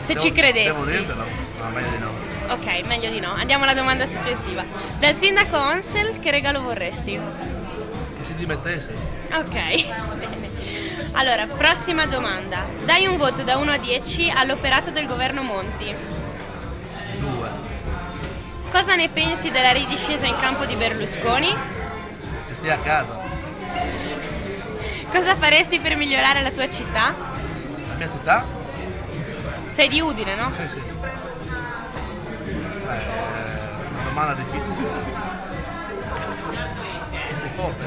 Se ci credessi. Devo dirtelo? No, meglio di no. Ok, meglio di no. Andiamo alla domanda successiva. Dal sindaco Onsel che regalo vorresti? Che si dimettesse. Ok, bene. Allora, prossima domanda. Dai un voto da 1 a 10 all'operato del governo Monti. 2. Cosa ne pensi della ridiscesa in campo di Berlusconi? Che stia a casa. Cosa faresti per migliorare la tua città? La mia città? Sei di Udine, no? Sì, sì. Una domanda difficile. Sei forte,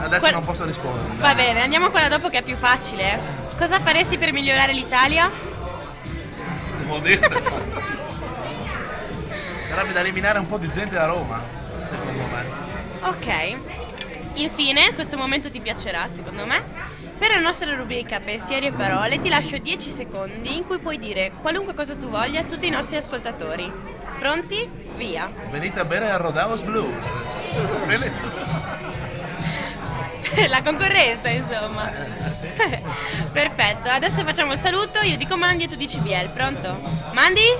Adesso non posso rispondere. Va bene, andiamo a quella dopo che è più facile. Cosa faresti per migliorare l'Italia? Devo dire. Sarebbe da eliminare un po' di gente da Roma, secondo me. Ok. Infine, questo momento ti piacerà, secondo me. Per la nostra rubrica Pensieri e Parole ti lascio 10 secondi in cui puoi dire qualunque cosa tu voglia a tutti i nostri ascoltatori. Pronti? Via. Venite a bere al Rodeos Blues. La concorrenza, insomma. Perfetto, adesso facciamo il saluto, io dico Mandy e tu dici Biel, pronto? Mandy?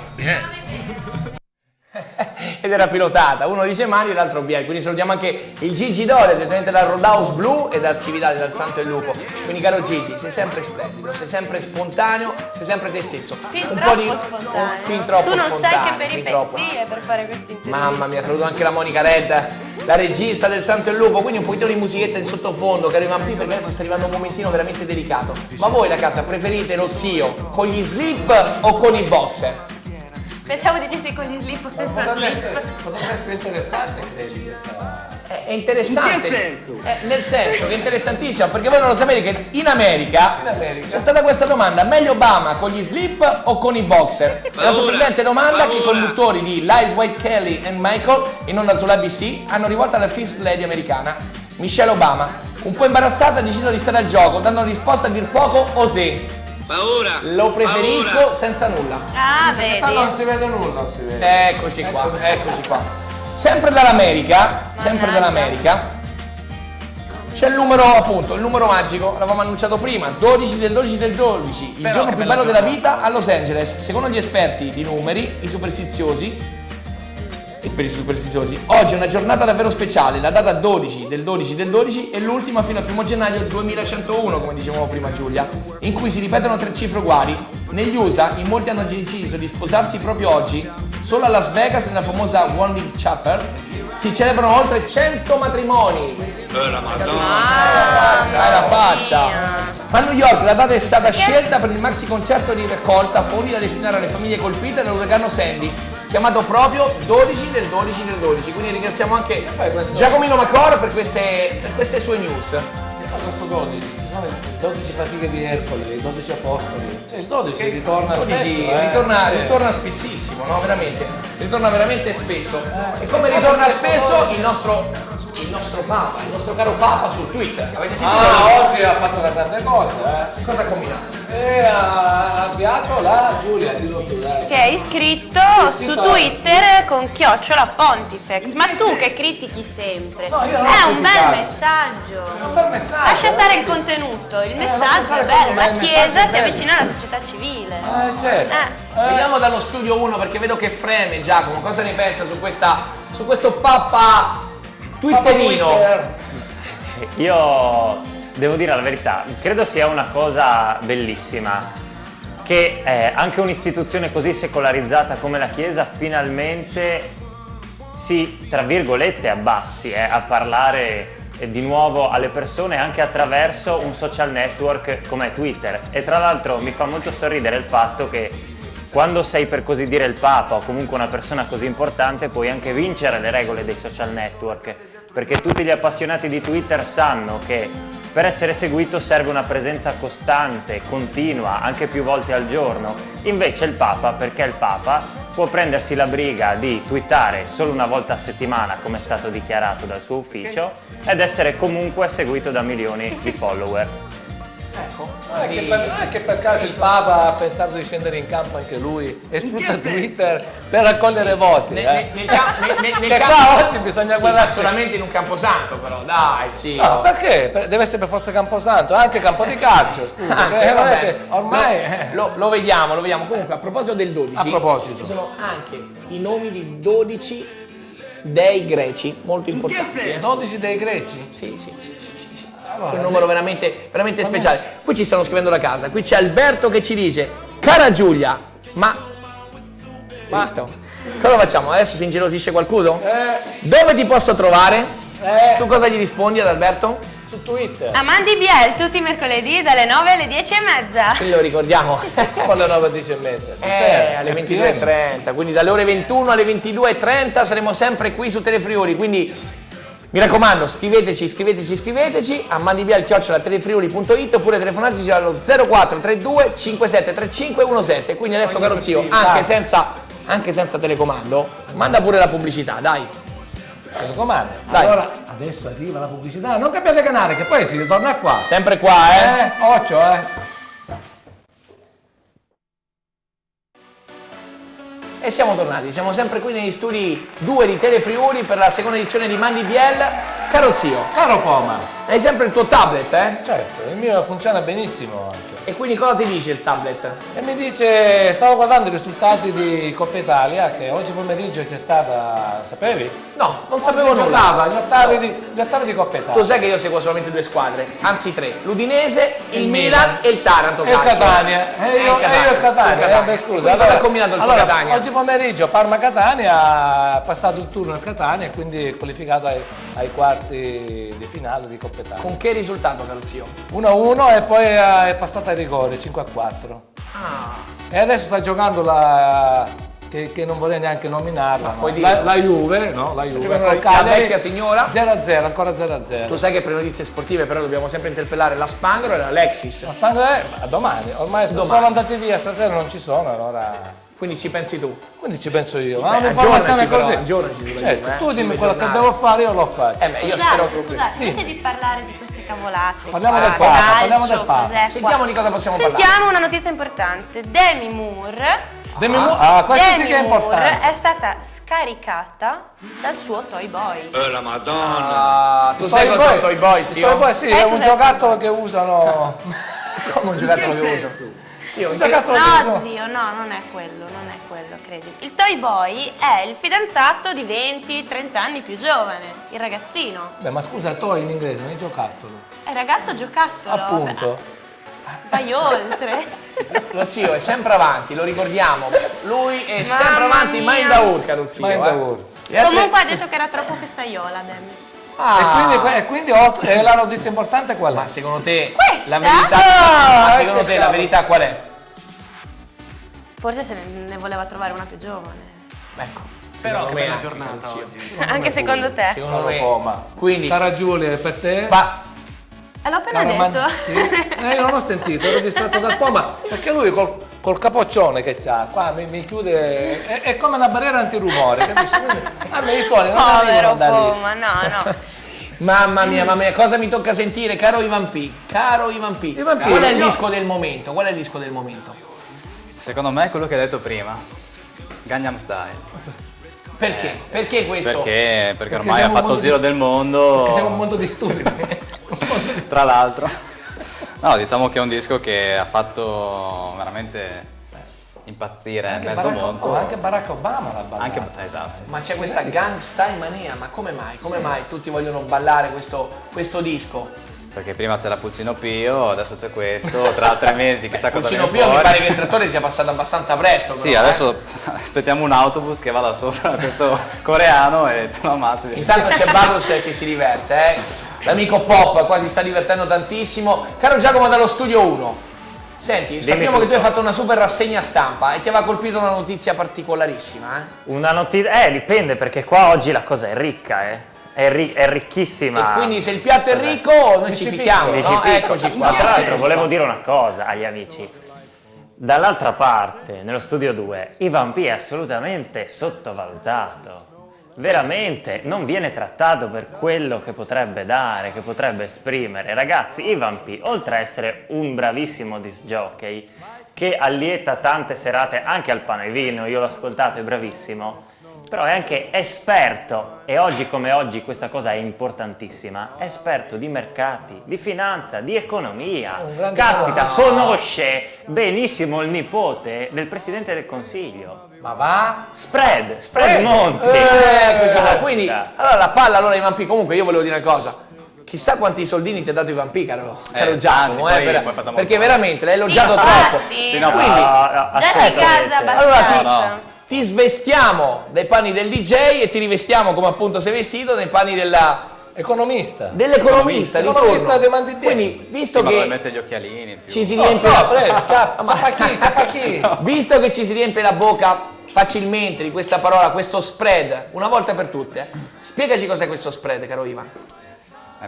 Ed era pilotata, uno dice Mani e l'altro Biel, quindi salutiamo anche il Gigi Dore, direttamente dal Rodeos Blu e dal Civitale, dal Santo e il Lupo. Quindi caro Gigi, sei sempre splendido, sei sempre spontaneo, sei sempre te stesso. Fin troppo spontaneo. Tu non sai che peripezie per fare questi interviste. Mamma mia, saluto anche la Monica Red, la regista del Santo e il Lupo, quindi un pochino di musichetta in sottofondo, caro Ivan P, perché adesso sta arrivando un momentino veramente delicato. Ma voi la casa preferite lo zio con gli slip o con i boxer? Pensavo dicessi con gli slip o senza slip. Potrebbe essere interessante, credi, questa... È interessante. In che senso? Nel senso che è interessantissimo, perché voi non lo sapete che in America c'è stata questa domanda: meglio Obama con gli slip o con i boxer? È la sorprendente domanda che i conduttori di Live White Kelly e Michael in onda sull'ABC hanno rivolto alla First Lady americana, Michelle Obama. Un po' imbarazzata ha deciso di stare al gioco, dando una risposta a dir poco osé. Paura! Lo preferisco senza nulla. Ah, vedi. Ma non si vede nulla, non si vede. Eccoci qua, eccoci qua. Sempre dall'America, c'è il numero, appunto, il numero magico, l'avevamo annunciato prima, 12 del 12 del 12, il giorno più bello della vita a Los Angeles. Secondo gli esperti di numeri, i superstiziosi, e per i superstiziosi, oggi è una giornata davvero speciale, la data 12 del 12 del 12 è l'ultima fino al 1 gennaio 2101, come dicevamo prima Giulia, in cui si ripetono 3 cifre uguali. Negli USA in molti hanno deciso di sposarsi proprio oggi. Solo a Las Vegas, nella famosa One Big Chapel, si celebrano oltre 100 matrimoni. La Madonna! La faccia! Ma a New York la data è stata scelta per il maxi concerto di raccolta fondi da destinare alle famiglie colpite dall'uragano Sandy, chiamato proprio 12 del 12 del 12. Quindi ringraziamo anche Giacomino Macor per queste sue news. Questo 12, ci sono le 12 fatiche di Ercole, i 12 apostoli, cioè il 12 ritorna spesso. Ritorna spessissimo, no? Veramente, ritorna veramente spesso. E come ritorna spesso il nostro Papa, il nostro caro Papa su Twitter. Avete sentito? Oggi ha fatto una tante cose, Cosa ha combinato? Ha avviato la Giulia, dillo tu, dai. Si è iscritto su Twitter con @Pontifex. Ma tu che critichi sempre. No, io non è ho un bel criticato. messaggio. È un bel messaggio. Lascia stare il contenuto, il messaggio è bello. La Chiesa si avvicina alla società civile. Certo. Veniamo dallo studio 1 perché vedo che freme Giacomo. Cosa ne pensa su questo Papa twitterino? Io devo dire la verità, credo sia una cosa bellissima che anche un'istituzione così secolarizzata come la Chiesa finalmente si, tra virgolette, abbassi a parlare di nuovo alle persone anche attraverso un social network come Twitter. E tra l'altro mi fa molto sorridere il fatto che quando sei, per così dire, il Papa o comunque una persona così importante, puoi anche vincere le regole dei social network, perché tutti gli appassionati di Twitter sanno che per essere seguito serve una presenza costante, continua, anche più volte al giorno. Invece il Papa, perché il Papa, può prendersi la briga di twittare solo una volta a settimana, come è stato dichiarato dal suo ufficio, ed essere comunque seguito da milioni di follower. Ecco. Non è che per caso il Papa ha pensato di scendere in campo anche lui e sfrutta Twitter per raccogliere voti. Che qua oggi bisogna guardare solamente in un camposanto, però dai, sì. No, perché? Deve essere per forza camposanto, anche campo di calcio, scusa. Ormai lo vediamo. Comunque, a proposito del 12, ci sono anche i nomi di 12 dei greci molto importanti. 12 dei greci? Sì. Un numero veramente speciale. Qui ci stanno scrivendo da casa. Qui c'è Alberto che ci dice: cara Giulia, ma visto? Cosa facciamo? Adesso si ingelosisce qualcuno? Dove ti posso trovare? Tu cosa gli rispondi ad Alberto? Su Twitter. Mandy Biel tutti i mercoledì dalle 9 alle 10:30. Quindi lo ricordiamo. Alle 9 alle 10:30. Alle 22:30. Quindi dalle ore 21 alle 22:30 saremo sempre qui su Telefriuli. Quindi Mi raccomando, scriveteci a mandibial@telefriuli.it oppure telefonateci allo 0432 573517. Quindi adesso, caro zio, anche senza telecomando, manda pure la pubblicità, dai. Telecomando. Dai. Allora, adesso arriva la pubblicità. Non cambiate canale, che poi si ritorna qua. Sempre qua, Occhio, E siamo tornati, siamo sempre qui negli studi 2 di Telefriuli per la seconda edizione di Mandi Biel. Caro zio, Caro Poma. hai sempre il tuo tablet, eh? Certo, il mio funziona benissimo anche. E quindi cosa ti dice il tablet? E mi dice, stavo guardando i risultati di Coppa Italia, che oggi pomeriggio c'è stata, sapevi? No, non sapevo Si nulla. giocava gli ottavi di Coppa Italia. Tu sai che io seguo solamente 2 squadre, anzi 3, l'Udinese, il Milan e il Taranto E il calcio. Catania. E io il Catania. Beh, scusa. Quindi cosa ha combinato il tuo Catania? Oggi pomeriggio Parma-Catania ha passato il turno il Catania e quindi è qualificato ai quarti di finale di Coppa Italia. Con che risultato, caro zio? 1-1 e poi è passato ai rigori, 5-4. E adesso sta giocando che non vorrei neanche nominarla, no? la Juve, no? La Juve giocando col la Cagliari, vecchia signora. 0-0, ancora 0-0. Tu sai che per notizie sportive però dobbiamo sempre interpellare la Spangro e l'Alexis. La Spangler è domani, ormai sono andati via, stasera non ci sono, allora... Quindi ci pensi tu? Quindi ci penso io, ma Beh, un'informazione così. aggiornaci, Certo, tu dimmi sui quello che giornali. devo fare, io lo faccio. Io spero che... Scusate, invece di parlare di queste cavolate, Parliamo qua, del Papa, calcio, parliamo del Papa. cos'è qua? Sentiamo di cosa possiamo parlare. Sentiamo una notizia importante. Demi Moore questo sì Demi che è Moore importante. è stata scaricata dal suo Toy Boy. La Madonna! Tu sai cosa è un Toy Boy, zio? Toy Boy sì, è un cos'è? giocattolo che usano. Come un giocattolo che uso? Sì, Un giocattolo che No, usano. zio, no, non è quello, credi. Il Toy Boy è il fidanzato di 20-30 anni più giovane, il ragazzino. Beh, ma scusa, toy in inglese, non è giocattolo. È ragazzo giocattolo. Appunto. Vai oltre. Lo zio è sempre avanti, lo ricordiamo. Lui è Mamma sempre avanti, mia. mai in da ur, caro zio. Mind the World. Gli altri- Comunque ha detto che era troppo festaiola, Demi. E quindi la notizia importante qual è? Ma secondo te Questa? la verità, ma secondo te la verità qual è? Forse se ne voleva trovare una più giovane. Ecco, secondo me anche, caro zio. Anche secondo te? Secondo me. Poma. Quindi Cara Giulia, è per te? L'ho appena Cara detto. Sì? Io non ho sentito, ero distratto dal Poma, perché lui col capoccione che c'ha, qua mi chiude, è come una barriera antirumore, capisci? Quindi a me i suoni non Povero arrivano da lì. Poma, no. Mamma mia, cosa mi tocca sentire, caro Ivan P? Caro Ivan P. Ivan P, Qual è il io- disco del momento? Qual è il disco del momento? Secondo me è quello che hai detto prima, Gangnam Style. Perché? Perché questo? Perché ormai ha siamo un fatto mondo il giro di- del mondo. Perché siamo un mondo di stupidi. Tra l'altro. No, diciamo che è un disco che ha fatto veramente impazzire Anche mezzo mondo. anche Barack Obama l'ha ballato. Anche, esatto. Ma c'è questa gangsta mania, ma come mai? Come mai tutti vogliono ballare questo disco? Perché prima c'era Pulcino Pio, adesso c'è questo, tra 3 mesi chissà cosa Pulcino viene Pio mi fuori. pare che il trattore sia passato abbastanza presto. Sì, però, adesso aspettiamo un autobus che vada sopra questo coreano e ce lo ammazzi. Intanto c'è Barros che si diverte, L'amico Pop qua si sta divertendo tantissimo. Caro Giacomo dallo Studio 1, senti, sappiamo che tu hai fatto una super rassegna stampa e ti aveva colpito una notizia particolarissima, Una notizia, dipende perché qua oggi la cosa è ricca, è ricchissima. E quindi se il piatto è ricco noi ci fichiamo, Mi ci no? fico. Eccoci qua. Ma tra l'altro Eccoci volevo qua. dire una cosa agli amici. Dall'altra parte, nello studio 2, Ivan P è assolutamente sottovalutato. Veramente non viene trattato per quello che potrebbe dare, che potrebbe esprimere. Ragazzi, Ivan P, oltre a essere un bravissimo disc jockey che allieta tante serate anche al pane e vino, io l'ho ascoltato, è bravissimo, però è anche esperto, e oggi come oggi questa cosa è importantissima, è esperto di mercati, di finanza, di economia. Un grande Caspita, economista. conosce benissimo il nipote del Presidente del Consiglio. Ma va? Spread Monti. Così va. Caspita. Quindi, allora la palla, allora Ivan P, comunque io volevo dire una cosa. Chissà quanti soldini ti ha dato Ivan P, caro Giacomo, tanti, poi facciamo perché il veramente l'hai elogiato Sì, troppo. infatti. Sì, no, Quindi, Già sei casa allora abbastanza. ti svestiamo dai panni del DJ e ti rivestiamo come appunto sei vestito nei panni Economista. dell'economista di Economista turno. dei Mandi Biel. Quindi, visto Sì, ma dove che mette gli occhialini più. ci si No, riempie no, prego, ciappa chi? visto che ci si riempie la bocca facilmente di questa parola, questo spread, una volta per tutte. Spiegaci cos'è questo spread, caro Ivan.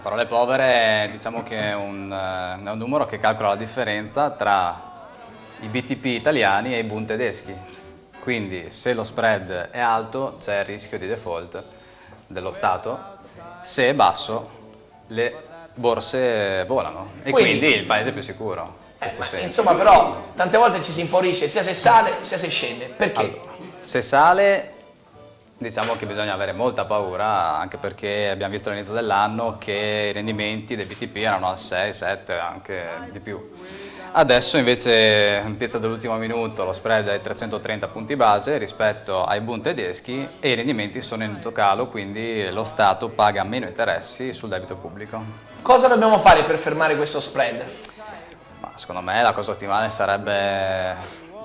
Parole povere, diciamo che è un numero che calcola la differenza tra i BTP italiani e i Bund tedeschi. Quindi se lo spread è alto c'è il rischio di default dello Stato, se è basso le borse volano e quindi il paese è più sicuro. Insomma, però tante volte ci si imporisce sia se sale sia se scende. Perché? Allora, se sale, diciamo che bisogna avere molta paura, anche perché abbiamo visto all'inizio dell'anno che i rendimenti dei BTP erano al 6, 7, anche di più. Adesso invece, notizia dell'ultimo minuto, lo spread è ai 330 punti base rispetto ai Bund tedeschi e i rendimenti sono in netto calo, quindi lo Stato paga meno interessi sul debito pubblico. Cosa dobbiamo fare per fermare questo spread? Ma secondo me la cosa ottimale sarebbe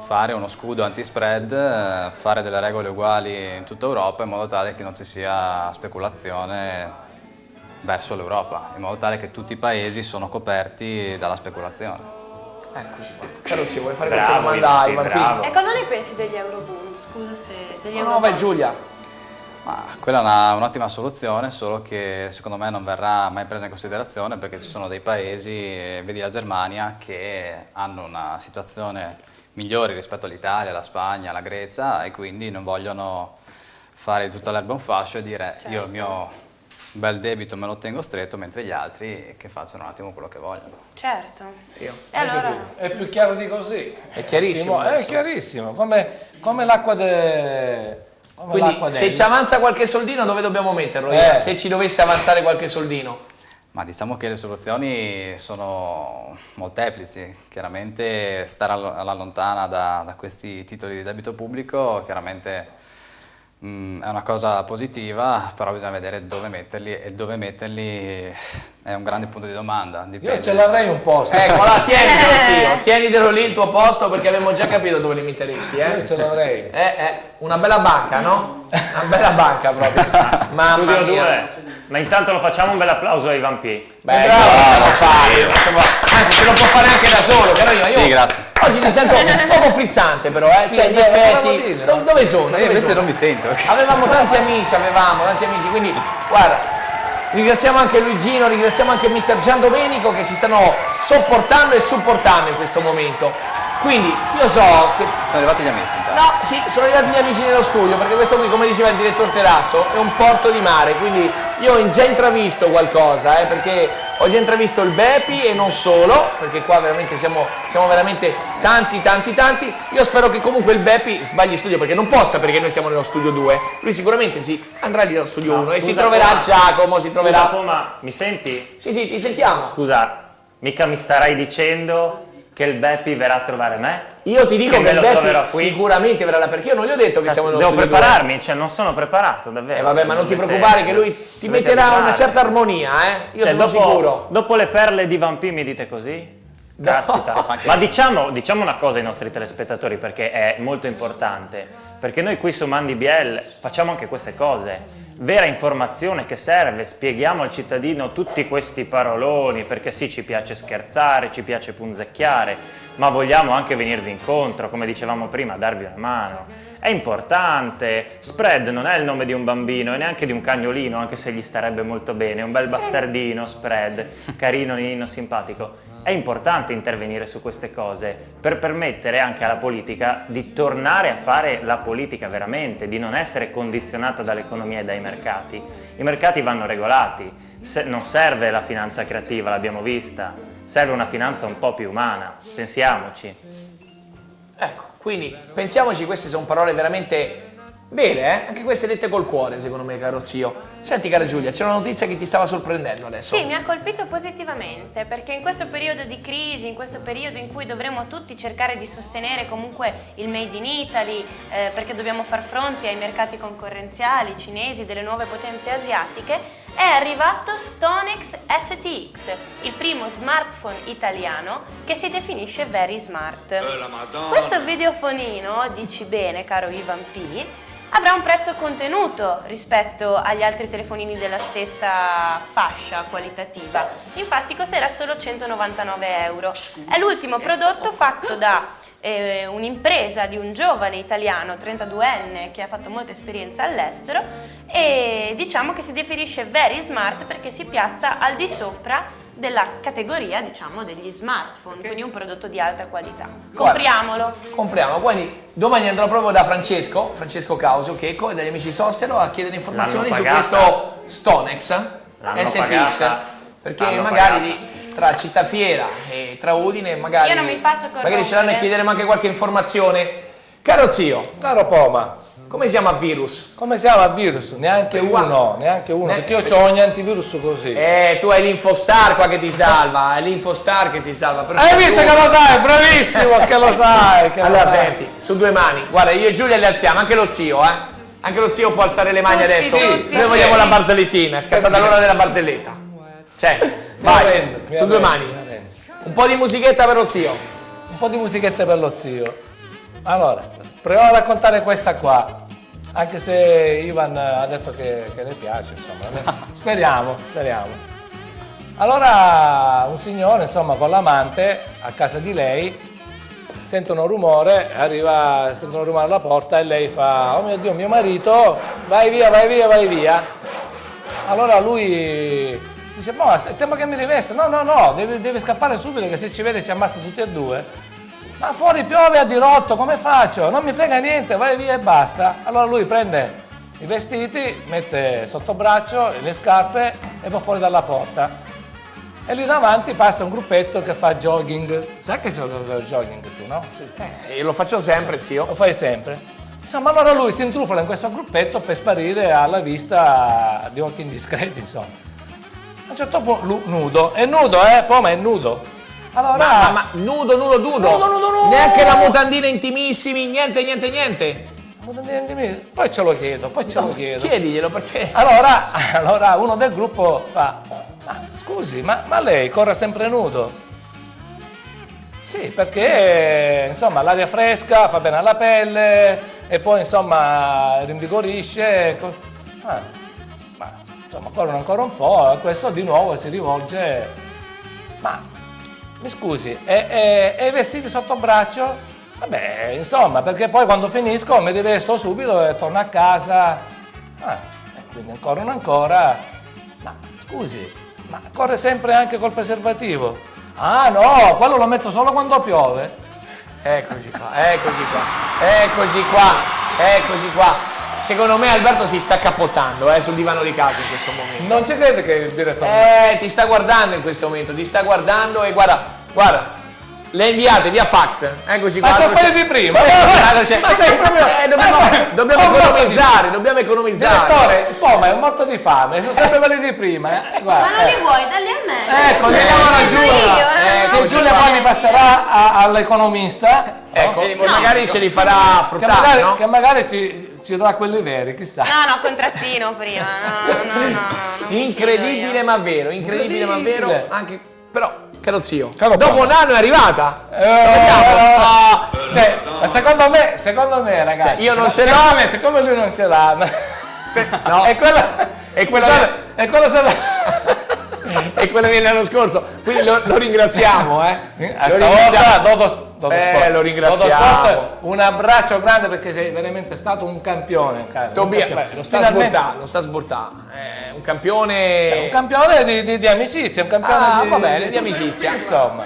fare uno scudo anti-spread, fare delle regole uguali in tutta Europa in modo tale che non ci sia speculazione verso l'Europa, in modo tale che tutti i paesi sono coperti dalla speculazione. Eccoci qua. Caro zio, vuoi fare qualche domanda a Ivan P? E cosa ne pensi degli Eurobond? Scusa se... degli No, vai Giulia. Ma quella è un'ottima soluzione, solo che secondo me non verrà mai presa in considerazione perché ci sono dei paesi, vedi la Germania, che hanno una situazione migliore rispetto all'Italia, alla Spagna, alla Grecia e quindi non vogliono fare di tutta l'erba un fascio e dire io il mio bel debito me lo tengo stretto, mentre gli altri che facciano un attimo quello che vogliono. Certo. Sì. E allora? È più chiaro di così. È chiarissimo. È chiarissimo, come l'acqua Quindi se ci avanza qualche soldino dove dobbiamo metterlo? Se ci dovesse avanzare qualche soldino? Ma diciamo che le soluzioni sono molteplici, chiaramente stare alla lontana da questi titoli di debito pubblico chiaramente è una cosa positiva, però bisogna vedere dove metterli e dove metterli è un grande punto di domanda. Dipende. Io ce l'avrei un posto. Ecco, là, tienitelo zio, tienitelo lì il tuo posto perché abbiamo già capito dove li metteresti. Io ce l'avrei. Una bella banca, no? Una bella banca proprio. Mamma Studio mia. 2. Ma intanto lo facciamo un bel applauso a Ivan P. Beh, bravo, lo fai. Anzi, ce lo può fare anche da solo, però io sì, grazie. Oggi ti sento un poco frizzante però, cioè gli effetti. Dove sono? Io invece non mi sento. Avevamo tanti amici, quindi guarda, ringraziamo anche Luigino, ringraziamo anche Mister Gian Domenico che ci stanno sopportando e supportando in questo momento. Quindi io so che... Sono arrivati gli amici intanto. No, sì, sono arrivati gli amici nello studio perché questo qui, come diceva il direttore Terasso, è un porto di mare, quindi io ho già intravisto qualcosa, perché ho già intravisto il Bepi e non solo, perché qua veramente siamo veramente tanti. Io spero che comunque il Bepi sbagli studio perché non può sapere che noi siamo nello studio 2. Lui sicuramente andrà lì nello studio 1 e si troverà Giacomo, si troverà... Scusa, Poma, mi senti? Sì, ti sentiamo. Scusa, mica mi starai dicendo che il Bepi verrà a trovare me? Io ti dico che il Bepi qui? Sicuramente verrà là, perché io non gli ho detto che siamo nello Devo studio prepararmi, 2. cioè non sono preparato, davvero. Vabbè, ma non ti preoccupare che lui ti metterà una certa armonia, Io sono sicuro. Dopo le perle di Ivan P mi dite così? Caspita. Ma diciamo una cosa ai nostri telespettatori perché è molto importante, perché noi qui su Mandi BL facciamo anche queste cose. Vera informazione che serve, spieghiamo al cittadino tutti questi paroloni, perché sì, ci piace scherzare, ci piace punzecchiare, ma vogliamo anche venirvi incontro, come dicevamo prima, darvi una mano. È importante, Spread non è il nome di un bambino e neanche di un cagnolino, anche se gli starebbe molto bene, un bel bastardino, Spread, carino, nino, simpatico. È importante intervenire su queste cose per permettere anche alla politica di tornare a fare la politica veramente, di non essere condizionata dall'economia e dai mercati. I mercati vanno regolati, non serve la finanza creativa, l'abbiamo vista, serve una finanza un po' più umana, pensiamoci. Ecco, quindi pensiamoci, queste sono parole veramente vere, anche queste dette col cuore, secondo me, caro zio. Senti, cara Giulia, c'è una notizia che ti stava sorprendendo adesso. Sì, mi ha colpito positivamente, perché in questo periodo di crisi, in questo periodo in cui dovremo tutti cercare di sostenere comunque il Made in Italy, perché dobbiamo far fronte ai mercati concorrenziali cinesi, delle nuove potenze asiatiche, è arrivato StoneX STX, il primo smartphone italiano che si definisce very smart. Questo videofonino, dici bene, caro Ivan P, avrà un prezzo contenuto rispetto agli altri telefonini della stessa fascia qualitativa, infatti costerà solo 199 euro. È l'ultimo prodotto fatto da un'impresa di un giovane italiano 32enne che ha fatto molta esperienza all'estero e diciamo che si definisce very smart perché si piazza al di sopra della categoria, diciamo, degli smartphone, quindi un prodotto di alta qualità. Compriamolo. Compriamo, quindi domani andrò proprio da Francesco Causio, Checco e dagli amici Sostero a chiedere informazioni su questo Stonex STX, perché magari lì tra Cittafiera e tra Udine magari, io non mi faccio corrompere. Magari ce l'hanno e chiederemo anche qualche informazione. Caro zio, Caro Poma, come siamo a virus? come siamo a virus? Neanche uno, perché io ho ogni antivirus così. Tu hai l'Infostar qua che ti salva, è l'Infostar che ti salva. Hai visto che lo sai, bravissimo che lo sai. Allora senti, su due mani, guarda, io e Giulia le alziamo, anche lo zio, Anche lo zio può alzare le mani adesso. Noi vogliamo la barzellettina, è scattata l'ora della barzelletta. Cioè, vai, su due mani. Un po' di musichetta per lo zio. Un po' di musichetta per lo zio. Allora, proviamo a raccontare questa qua. Anche se Ivan ha detto che le piace, insomma. Speriamo. Allora, un signore, insomma, con l'amante a casa di lei sentono un rumore alla porta e lei fa: oh mio Dio, mio marito, vai via. Allora lui dice: ma è tempo che mi riveste. No, devi scappare subito che se ci vede ci ammazza tutti e due. Ma fuori piove a dirotto, come faccio? Non mi frega niente, vai via e basta. Allora lui prende i vestiti, mette sotto braccio le scarpe e va fuori dalla porta. E lì davanti passa un gruppetto che fa jogging. Sai che sei lo jogging tu, no? Sì. Io lo faccio sempre, zio. Lo fai sempre. Insomma, allora lui si intrufola in questo gruppetto per sparire alla vista di occhi indiscreti, insomma. A un certo punto, nudo. È nudo, Poma è nudo. Allora, ma nudo. Neanche la mutandina intimissimi, niente. Poi ce lo chiedo. Chiediglielo perché. Allora uno del gruppo fa: ma scusi, ma lei corre sempre nudo? Sì, perché insomma l'aria fresca fa bene alla pelle e poi insomma rinvigorisce. Ma insomma corrono ancora un po', e questo di nuovo si rivolge: ma mi scusi, e i vestiti sotto braccio? Vabbè, insomma, perché poi quando finisco mi rivesto subito e torno a casa. Quindi corrono ancora. Ma scusi, ma corre sempre anche col preservativo? Ah no, quello lo metto solo quando piove. Eccoci qua. Secondo me Alberto si sta cappottando sul divano di casa in questo momento. Non ci crede che il direttore... ti sta guardando in questo momento, e guarda, le inviate via fax, eccoci qua. Ma sono quelli di prima. Ma sei proprio... dobbiamo economizzare. Direttore, Poma è morto di fame, sono sempre quelli di prima. Ma non li vuoi, dalli a me. Ecco, diamo la Giulia. Che Giulia poi mi passerà all'economista. Ecco, magari ce li farà fruttare, no? Che magari ci darà quelli veri, chissà. No, contrattino prima. No. Incredibile ma vero. Anche, però, caro zio, dopo un anno è arrivata. Cioè, secondo me, ragazzi. Cioè, io non ce l'ho. Siccome lui non ce l'ha. No. E quella dell'anno scorso, quindi lo ringraziamo, lo ringraziamo. Sport, un abbraccio grande perché sei veramente stato un campione, caro. Lo sta sbortando. Un campione di amicizia, un campione di amicizia. Insomma.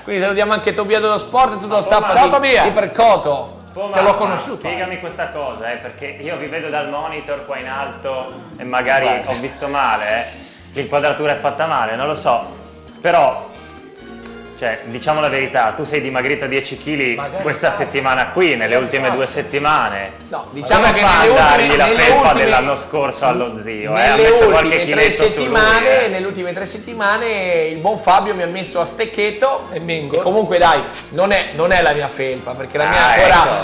Quindi salutiamo anche Tobia dello Sport e tutto lo staff di Ipercoto. Te l'ho conosciuto. Spiegami questa cosa, perché io vi vedo dal monitor qua in alto e magari ho visto male, l'inquadratura è fatta male, non lo so, però, cioè, diciamo la verità, tu sei dimagrito 10 kg questa settimana qui, nelle ultime 2 settimane. No, diciamo che dargli la felpa dell'anno scorso allo zio, ha messo qualche chiletto su lui. Nelle ultime 3 settimane il buon Fabio mi ha messo a stecchetto e Mingo. E comunque dai, non è la mia felpa, perché la mia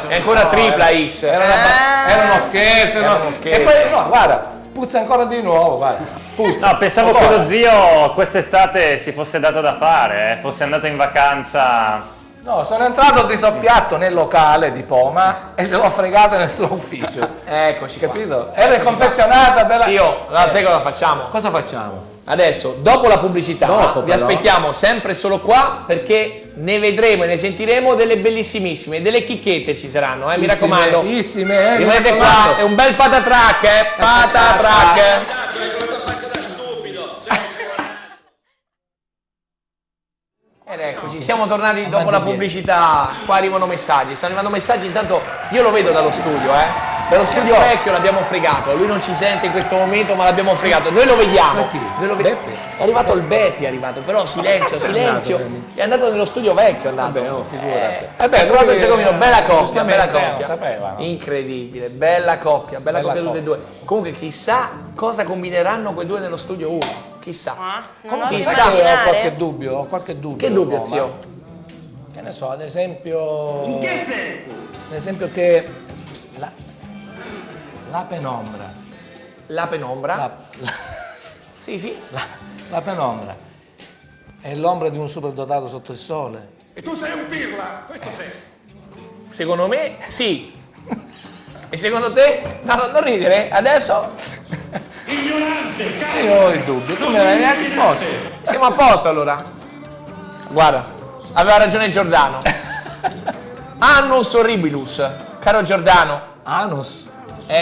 è ancora tripla X. Era uno scherzo. E poi no, guarda, puzza ancora di nuovo, guarda. Puzza. No, pensavo che lo zio quest'estate si fosse dato da fare, fosse andato in vacanza No, sono entrato di soppiatto nel locale di Poma e gliel'ho fregato nel suo ufficio. Eccoci, Capito? Era confezionata bella. Zio, la sai cosa facciamo? Cosa facciamo? Adesso, dopo la pubblicità, Dopo, vi però. aspettiamo sempre solo qua perché ne vedremo e ne sentiremo delle bellissimissime, delle chicchette ci saranno, mi raccomando. Bellissime, Rimanete qua, è un bel patatrack, patatrack. Ed eccoci, siamo tornati dopo la pubblicità, qua arrivano messaggi, stanno arrivando messaggi, intanto io lo vedo dallo studio, Dallo studio vecchio l'abbiamo fregato, lui non ci sente in questo momento ma l'abbiamo fregato, noi lo vediamo. È arrivato il Beppi, è arrivato, però silenzio, è andato nello studio vecchio, è andato. Vabbè, figurati. Hai trovato il Giacomino, bella coppia, bella lo coppia. sapeva, no? Incredibile, bella coppia tutte e due. Comunque chissà cosa combineranno quei due nello studio 1. Chissà. Non lo so Chissà. Ho immaginare. qualche dubbio, Che dubbio, no, zio? Che ne so, ad esempio. In che senso? Ad esempio che la penombra. La penombra? La, Sì. la penombra è l'ombra di un superdotato sotto il sole. E tu sei un pirla, questo sei. Secondo me sì. E secondo te? No, non ridere, adesso Io ho il dubbio, tu me l'hai risposto. siamo a posto allora. Guarda, aveva ragione Giordano. Annus horribilus, caro Giordano. Anus.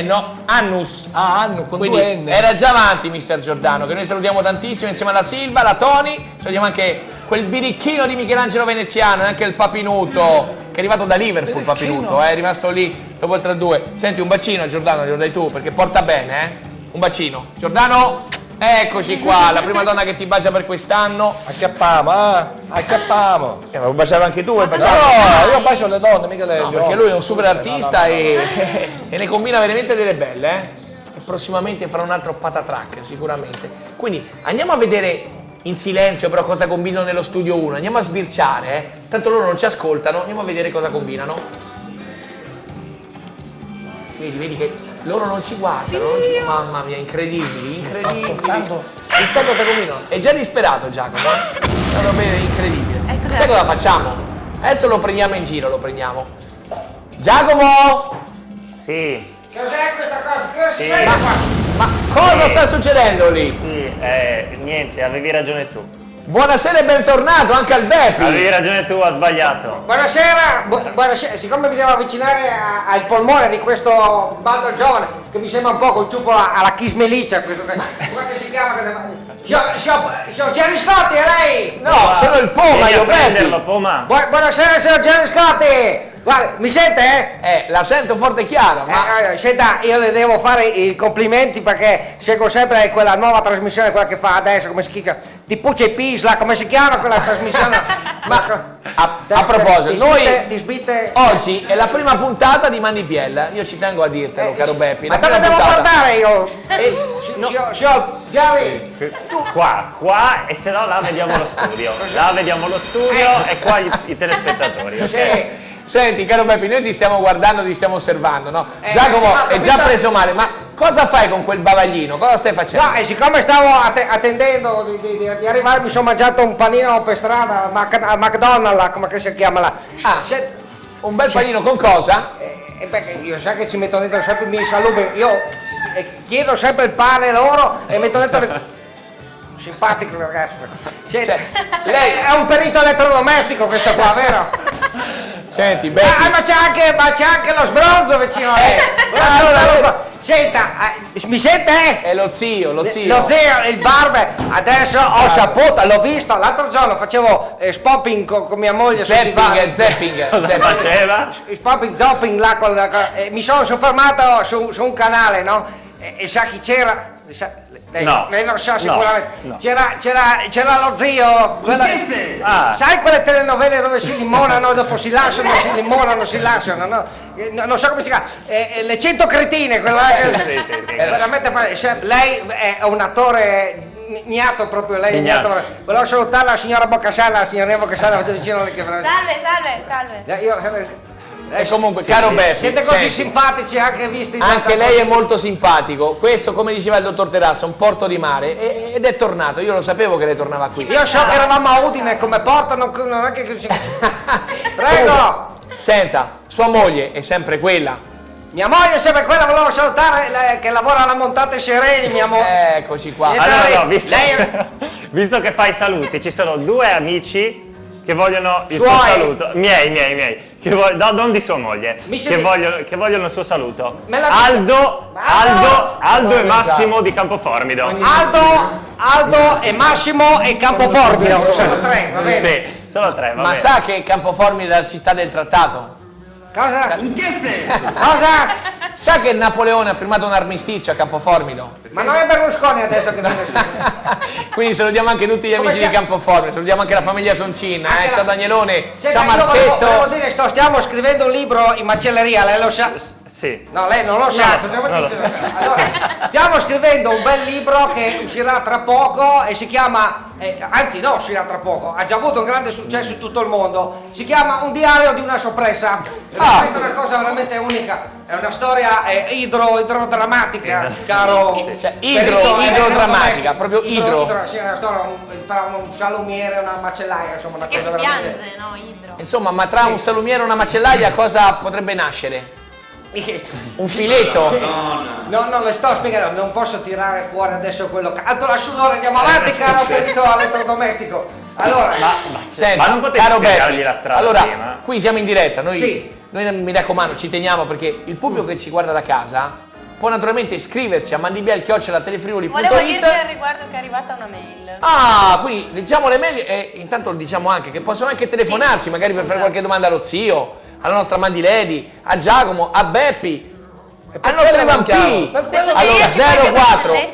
No, annus. Annus con Quindi due N. era già avanti mister Giordano, che noi salutiamo tantissimo insieme alla Silva, la Toni, salutiamo anche quel birichino di Michelangelo Veneziano e anche il Papinuto, che è arrivato da Liverpool, Papinuto, è rimasto lì dopo il 3-2. Senti, un bacino a Giordano, glielo dai tu, perché porta bene, Un bacino. Giordano, eccoci qua, la prima donna che ti bacia per quest'anno. Acchiappiamo, acchiappiamo. Ma vuoi baciare anche tu? Vuoi No, baciare? io bacio le donne, mica le No, gli perché uomini. lui è un super artista e ne combina veramente delle belle, E prossimamente farà un altro patatrack, sicuramente. Quindi andiamo a vedere in silenzio però cosa combinano nello studio 1, andiamo a sbirciare, Tanto loro non ci ascoltano, andiamo a vedere cosa combinano. Vedi che loro non ci guardano, mamma mia, incredibili. Chissà cosa combinano. È già disperato Giacomo, Vado a vedere, incredibile. cos'è? Sai cosa facciamo? Adesso lo prendiamo in giro, Giacomo! Sì, Cos'è questa cosa? Cosa Sì. sei qua? Ma cosa sta succedendo lì? sì, niente, avevi ragione tu. Buonasera e bentornato anche al Beppi. Avevi ragione tu, ha sbagliato. Buonasera, buonasera, siccome mi devo avvicinare al polmone di questo baldo giovane, che mi sembra un po' col ciuffo alla Chismelicia, questo, come si chiama? Signor Gianni Scotti, è lei? No, sono il Poma, Vieni a io Beppi. prenderlo, Poma. Buonasera, signor Gianni Scotti! Guarda, mi sente? La sento forte e chiaro, ma Senta, io le devo fare i complimenti perché seguo sempre quella nuova trasmissione, quella che fa adesso, come si chiama? Di Puccia e Pisla, come si chiama quella trasmissione? a proposito, noi ti sbitte. oggi è la prima puntata di Manipiel. Io ci tengo a dirtelo, caro Beppi. Ma la dove prima devo puntata. guardare io? No. Signor Gianni, Qua e se no là vediamo lo studio. Là vediamo lo studio e qua i telespettatori, ok? Senti, caro Beppi, noi ti stiamo guardando, ti stiamo osservando, no? Giacomo sì, ma è già capito- preso male, ma cosa fai con quel bavaglino? Cosa stai facendo? no, e siccome stavo attendendo di arrivare, mi sono mangiato un panino per strada al McDonald's, come che si chiama là. Un bel panino con cosa? Perché io so che ci metto dentro sempre i miei salumi, io chiedo sempre il pane loro e metto dentro le... Simpatico ragazzi. Cioè, Lei è un perito elettrodomestico questo qua, vero? Senti, Beppi. Ma c'è anche lo sbronzo vicino a lei. Senta, mi sente? È lo zio. Lo zio, il barber, adesso ho saputo, l'ho visto, l'altro giorno facevo spopping con mia moglie. Zapping. Faceva? Spopping, zopping là, mi sono soffermato su un canale, no? E sa chi c'era? No. Lei lo sa sicuramente. No. C'era lo zio. Sai quelle telenovele dove si limonano e dopo si lasciano, si limonano, si lasciano, no? Non so come si chiama. Le 100 cretine, veramente lei è un attore ignato proprio, lei è ignato. Volevo salutare la signora Boccasala, la signorina Boccasala, vicino alle che Salve. io E comunque, caro Beppi, siete così senti, simpatici anche visti da anche tanta lei è cosa. molto simpatico. Questo, come diceva il dottor Terrassa, è un porto di mare ed è tornato. Io lo sapevo che lei tornava qui. Io so che eravamo a Udine come porto, non è che... Prego! Senta, sua moglie è sempre quella. Mia moglie è sempre quella, volevo salutare, che lavora alla Montate Sereni, mia moglie. Eccoci qua. Allora, no, visto che fai i saluti, ci sono due amici che vogliono il suo Suoi. saluto. Miei. No, non di sua moglie. Che vogliono il suo saluto. Me la Aldo e Massimo di Campoformido. Aldo e Massimo e Campoformido. Sono tre, va bene. Sì, solo tre, va Ma bene. sa che Campoformido è la città del trattato? Cosa? In che senso? Cosa? Sa che Napoleone ha firmato un armistizio a Campoformido? Ma non è Berlusconi adesso che viene su. Quindi salutiamo anche tutti gli Come amici di sia- Campoformido, salutiamo anche la famiglia Soncin, Anche ciao la- Danielone, Senta, ciao io Marchetto. volevo dire, stiamo scrivendo un libro in macelleria, lei lo sa? Sì. No, lei non lo sa. Allora, stiamo scrivendo un bel libro che uscirà tra poco e si chiama, anzi no, uscirà tra poco, ha già avuto un grande successo in tutto il mondo, si chiama Un diario di una soppressa. È una cosa veramente unica, è una storia idrodrammatica, caro. Cioè, idrodrammatica, proprio idro. Sì, è una storia tra un salumiere e una macellaia, insomma, una Che cosa si veramente. piange, no? Idro. Insomma, ma tra un salumiere e una macellaia cosa potrebbe nascere? Un filetto? No, non le sto spiegando, non posso tirare fuori adesso quello. Allora, allora andiamo avanti, caro perito elettrodomestico. Allora, Senta, ma non potevi caro spiegargli Beppi, la strada allora, prima? qui siamo in diretta, noi, Sì. noi mi raccomando, ci teniamo perché il pubblico che ci guarda da casa può naturalmente iscriverci a Volevo dirti al mandibiel@telefriuli.it. riguardo che è arrivata una mail. Ah, quindi leggiamo le mail e intanto diciamo anche che possono anche telefonarci, magari per fare qualche domanda allo zio, alla nostra Mandy Lady, a Giacomo, a Beppi, al nostro Ivan P.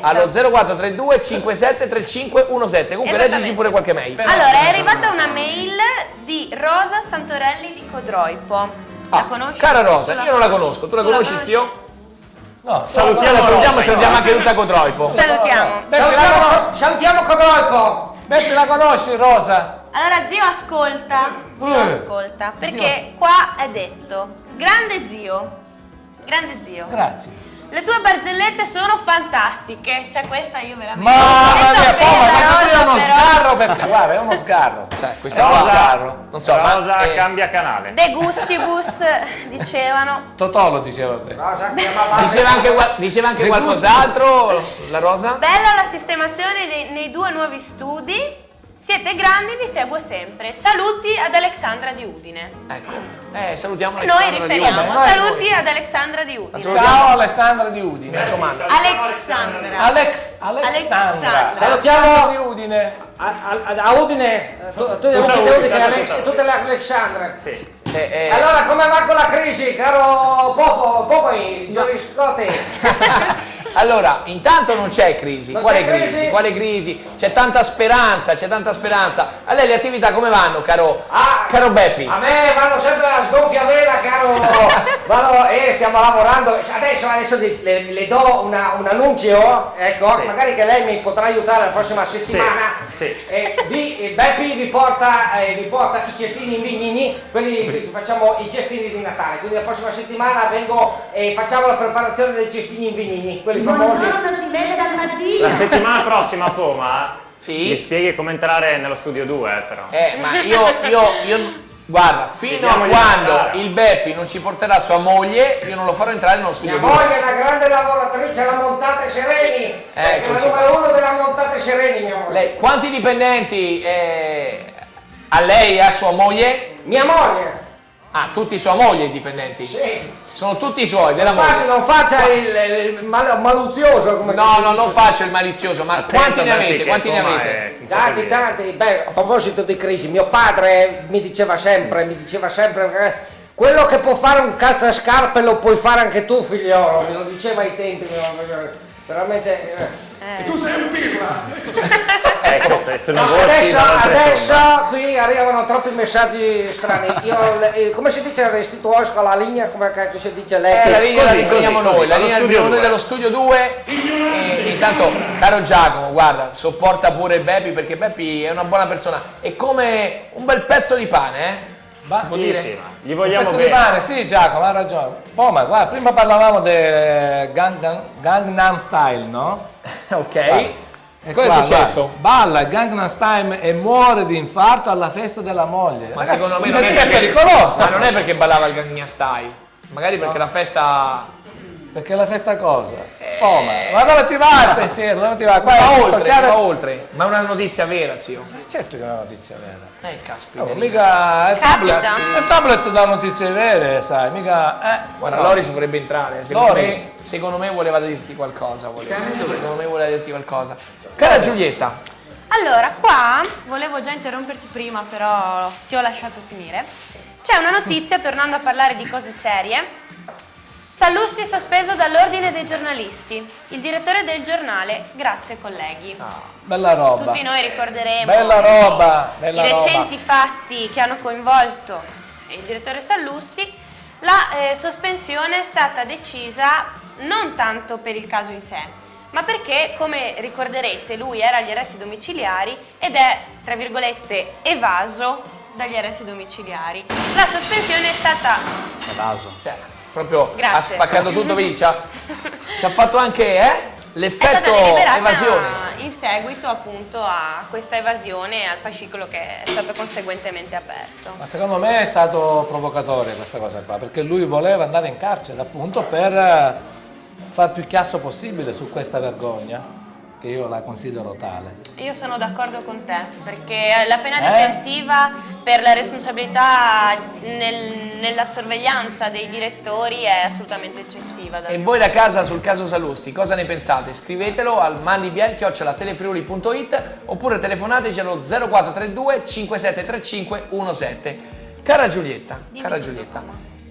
Allo 0432 57 35 17. Comunque leggici pure qualche mail. Allora, è arrivata una mail di Rosa Santorelli di Codroipo. La conosci? Cara Rosa, io non la conosco, tu la conosci zio? No, Salutiamo anche tutta Codroipo. Salutiamo. salutiamo Codroipo. Beppi, la conosci, Rosa? Allora, zio, ascolta. Zio, ascolta. Perché qua è detto: grande zio. Grazie. Le tue barzellette sono fantastiche. Cioè, questa io veramente. Mamma mia, Detto ma per questo qui è Rosa, uno però. sgarro per te, guarda, è uno sgarro. Cioè, questo è uno sgarro. Non so, Rosa ma, cambia canale. De gustibus dicevano. Totò lo diceva questo. diceva anche qualcos'altro, la Rosa? Bella la sistemazione nei due nuovi studi. Siete grandi, vi seguo sempre. Saluti ad Alexandra di Udine. Ecco, salutiamo Noi Alessandra di riferiamo. Udine. Saluti ad Alexandra di Udine. Ciao Alessandra di Udine. Mi raccomando. Alexandra. Alexandra. Salutiamo di Udine. a Udine, tutti gli amici di Udine, tutte le Alexandre. Sì. Allora, come va con la crisi, caro Popoi, Giorgio Scotti? Allora, intanto non c'è crisi. Non Quale c'è crisi? crisi? Quale crisi? C'è tanta speranza, c'è tanta speranza. A lei le attività come vanno, caro Beppi? A me vanno sempre a sgonfia vela, caro. Stiamo lavorando. Adesso le do un annuncio, ecco, Sì. magari che lei mi potrà aiutare la prossima settimana. Sì. Beppi vi porta i cestini in vignini, quelli facciamo i cestini di Natale. Quindi la prossima settimana vengo e facciamo la preparazione dei cestini in vignini, quelli famosi. La settimana prossima, Poma, Sì? mi spieghi come entrare nello studio 2, però. Ma io guarda, fino a Chiediamogli quando la strada. il Beppi non ci porterà sua moglie, io non lo farò entrare nello studio Mia 2. moglie è una grande lavoratrice alla Montate Sereni, è la Eccoci. numero uno della Montate Sereni, mia moglie. Lei, quanti dipendenti a lei e a sua moglie? Mia moglie. Ah, tutti sua moglie i dipendenti? Sì. Sono tutti i suoi, della moglie. Non faccia il maluzioso come No, non faccio il malizioso, ma quanti ne avete? Quanti ne Poma avete? Tanti. Beh, a proposito di crisi, mio padre mi diceva sempre quello che può fare un calzascarpe lo puoi fare anche tu, figliolo, me lo diceva ai tempi, veramente. E tu sei un pirla! Queste sono No, voci adesso qui arrivano troppi messaggi strani. Io, come si dice, restituisco la linea, come si dice lei? La linea la così, riprendiamo così, noi, la allo linea la studio riprendiamo noi 2. dello studio 2. E intanto, caro Giacomo, guarda, sopporta pure Beppi perché Beppi è una buona persona. È come un bel pezzo di pane, può dire? Sì, gli vogliamo pezzo bene. di pane, sì Giacomo, ha ragione. Poi ma guarda, prima parlavamo del Gangnam Style, no? Ok. E Cosa è qua, successo? Balla il Gangnam Style e muore di infarto alla festa della moglie. Ma Ragazzi, secondo me non è perché perché pericoloso. Ma non è perché ballava il Gangnam Style. Magari perché la festa... Perché la festa cosa? Ma dove ti va il pensiero? Dove ti va? Qua è Va scritto oltre, chiaro- va oltre. Ma è una notizia vera, zio. Certo che è una notizia vera. Caspita. Mica il Capita. tablet dà notizie vere, sai, mica. Guarda, so. Loris vorrebbe entrare. Secondo Loris. me, secondo me voleva dirti qualcosa. Secondo me voleva dirti qualcosa. Cara Giulietta, Allora, qua volevo già interromperti prima, però ti ho lasciato finire. C'è una notizia, tornando a parlare di cose serie. Sallusti è sospeso dall'ordine dei giornalisti. Il direttore del giornale, grazie colleghi. Bella roba. Tutti noi ricorderemo Bella roba. Bella i roba. recenti fatti che hanno coinvolto il direttore Sallusti. La sospensione è stata decisa non tanto per il caso in sé, ma perché, come ricorderete, lui era agli arresti domiciliari ed è, tra virgolette, evaso dagli arresti domiciliari. La sospensione è stata... Evaso. cioè, proprio Grazie. ha spaccato tutto, vedi, ci ha fatto anche è l'effetto stata deliberata evasione. in seguito appunto a questa evasione e al fascicolo che è stato conseguentemente aperto. Ma secondo me è stato provocatore questa cosa qua, perché lui voleva andare in carcere appunto per far più chiasso possibile su questa vergogna, che io la considero tale. Io sono d'accordo con te, perché la pena detentiva per la responsabilità nella sorveglianza dei direttori è assolutamente eccessiva. E voi da casa sul caso Sallusti cosa ne pensate? Scrivetelo al mandibiel@telefriuli.it oppure telefonateci allo 0432 5735 17. Cara Giulietta,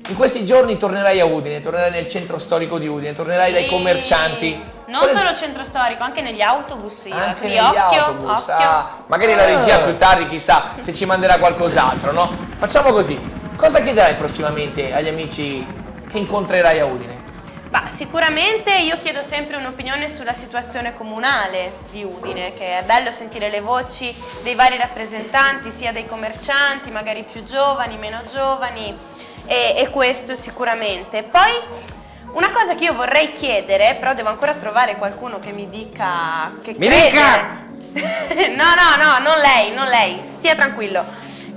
in questi giorni tornerai a Udine, tornerai nel centro storico di Udine, tornerai dai commercianti. Non solo centro storico, anche negli autobus. Anche quindi negli occhio, autobus. occhio. Magari la regia più tardi, chissà se ci manderà qualcos'altro, no? Facciamo così. Cosa chiederai prossimamente agli amici che incontrerai a Udine? Bah, sicuramente io chiedo sempre un'opinione sulla situazione comunale di Udine, che è bello sentire le voci dei vari rappresentanti, sia dei commercianti, magari più giovani, meno giovani, e questo sicuramente. Poi una cosa che io vorrei chiedere, però devo ancora trovare qualcuno che mi dica che No, non lei, stia tranquillo,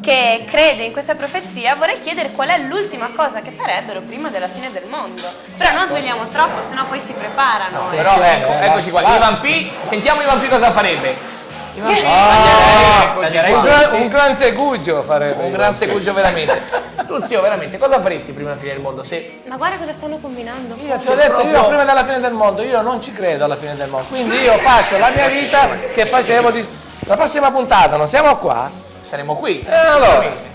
che crede in questa profezia. Vorrei chiedere qual è l'ultima cosa che farebbero prima della fine del mondo. Però non svegliamo troppo, sennò poi si preparano. Però ecco, eccoci qua. Ivan P, sentiamo Ivan P cosa farebbe. Ivan P, Un gran segugio farebbe. un gran segugio veramente. Tu zio, veramente, cosa faresti prima della fine del mondo? Ma guarda cosa stanno combinando. Io ti ho detto, io prima della fine del mondo, io non ci credo alla fine del mondo, quindi io faccio la mia vita che facevo la prossima puntata, non siamo qua? Saremo qui. E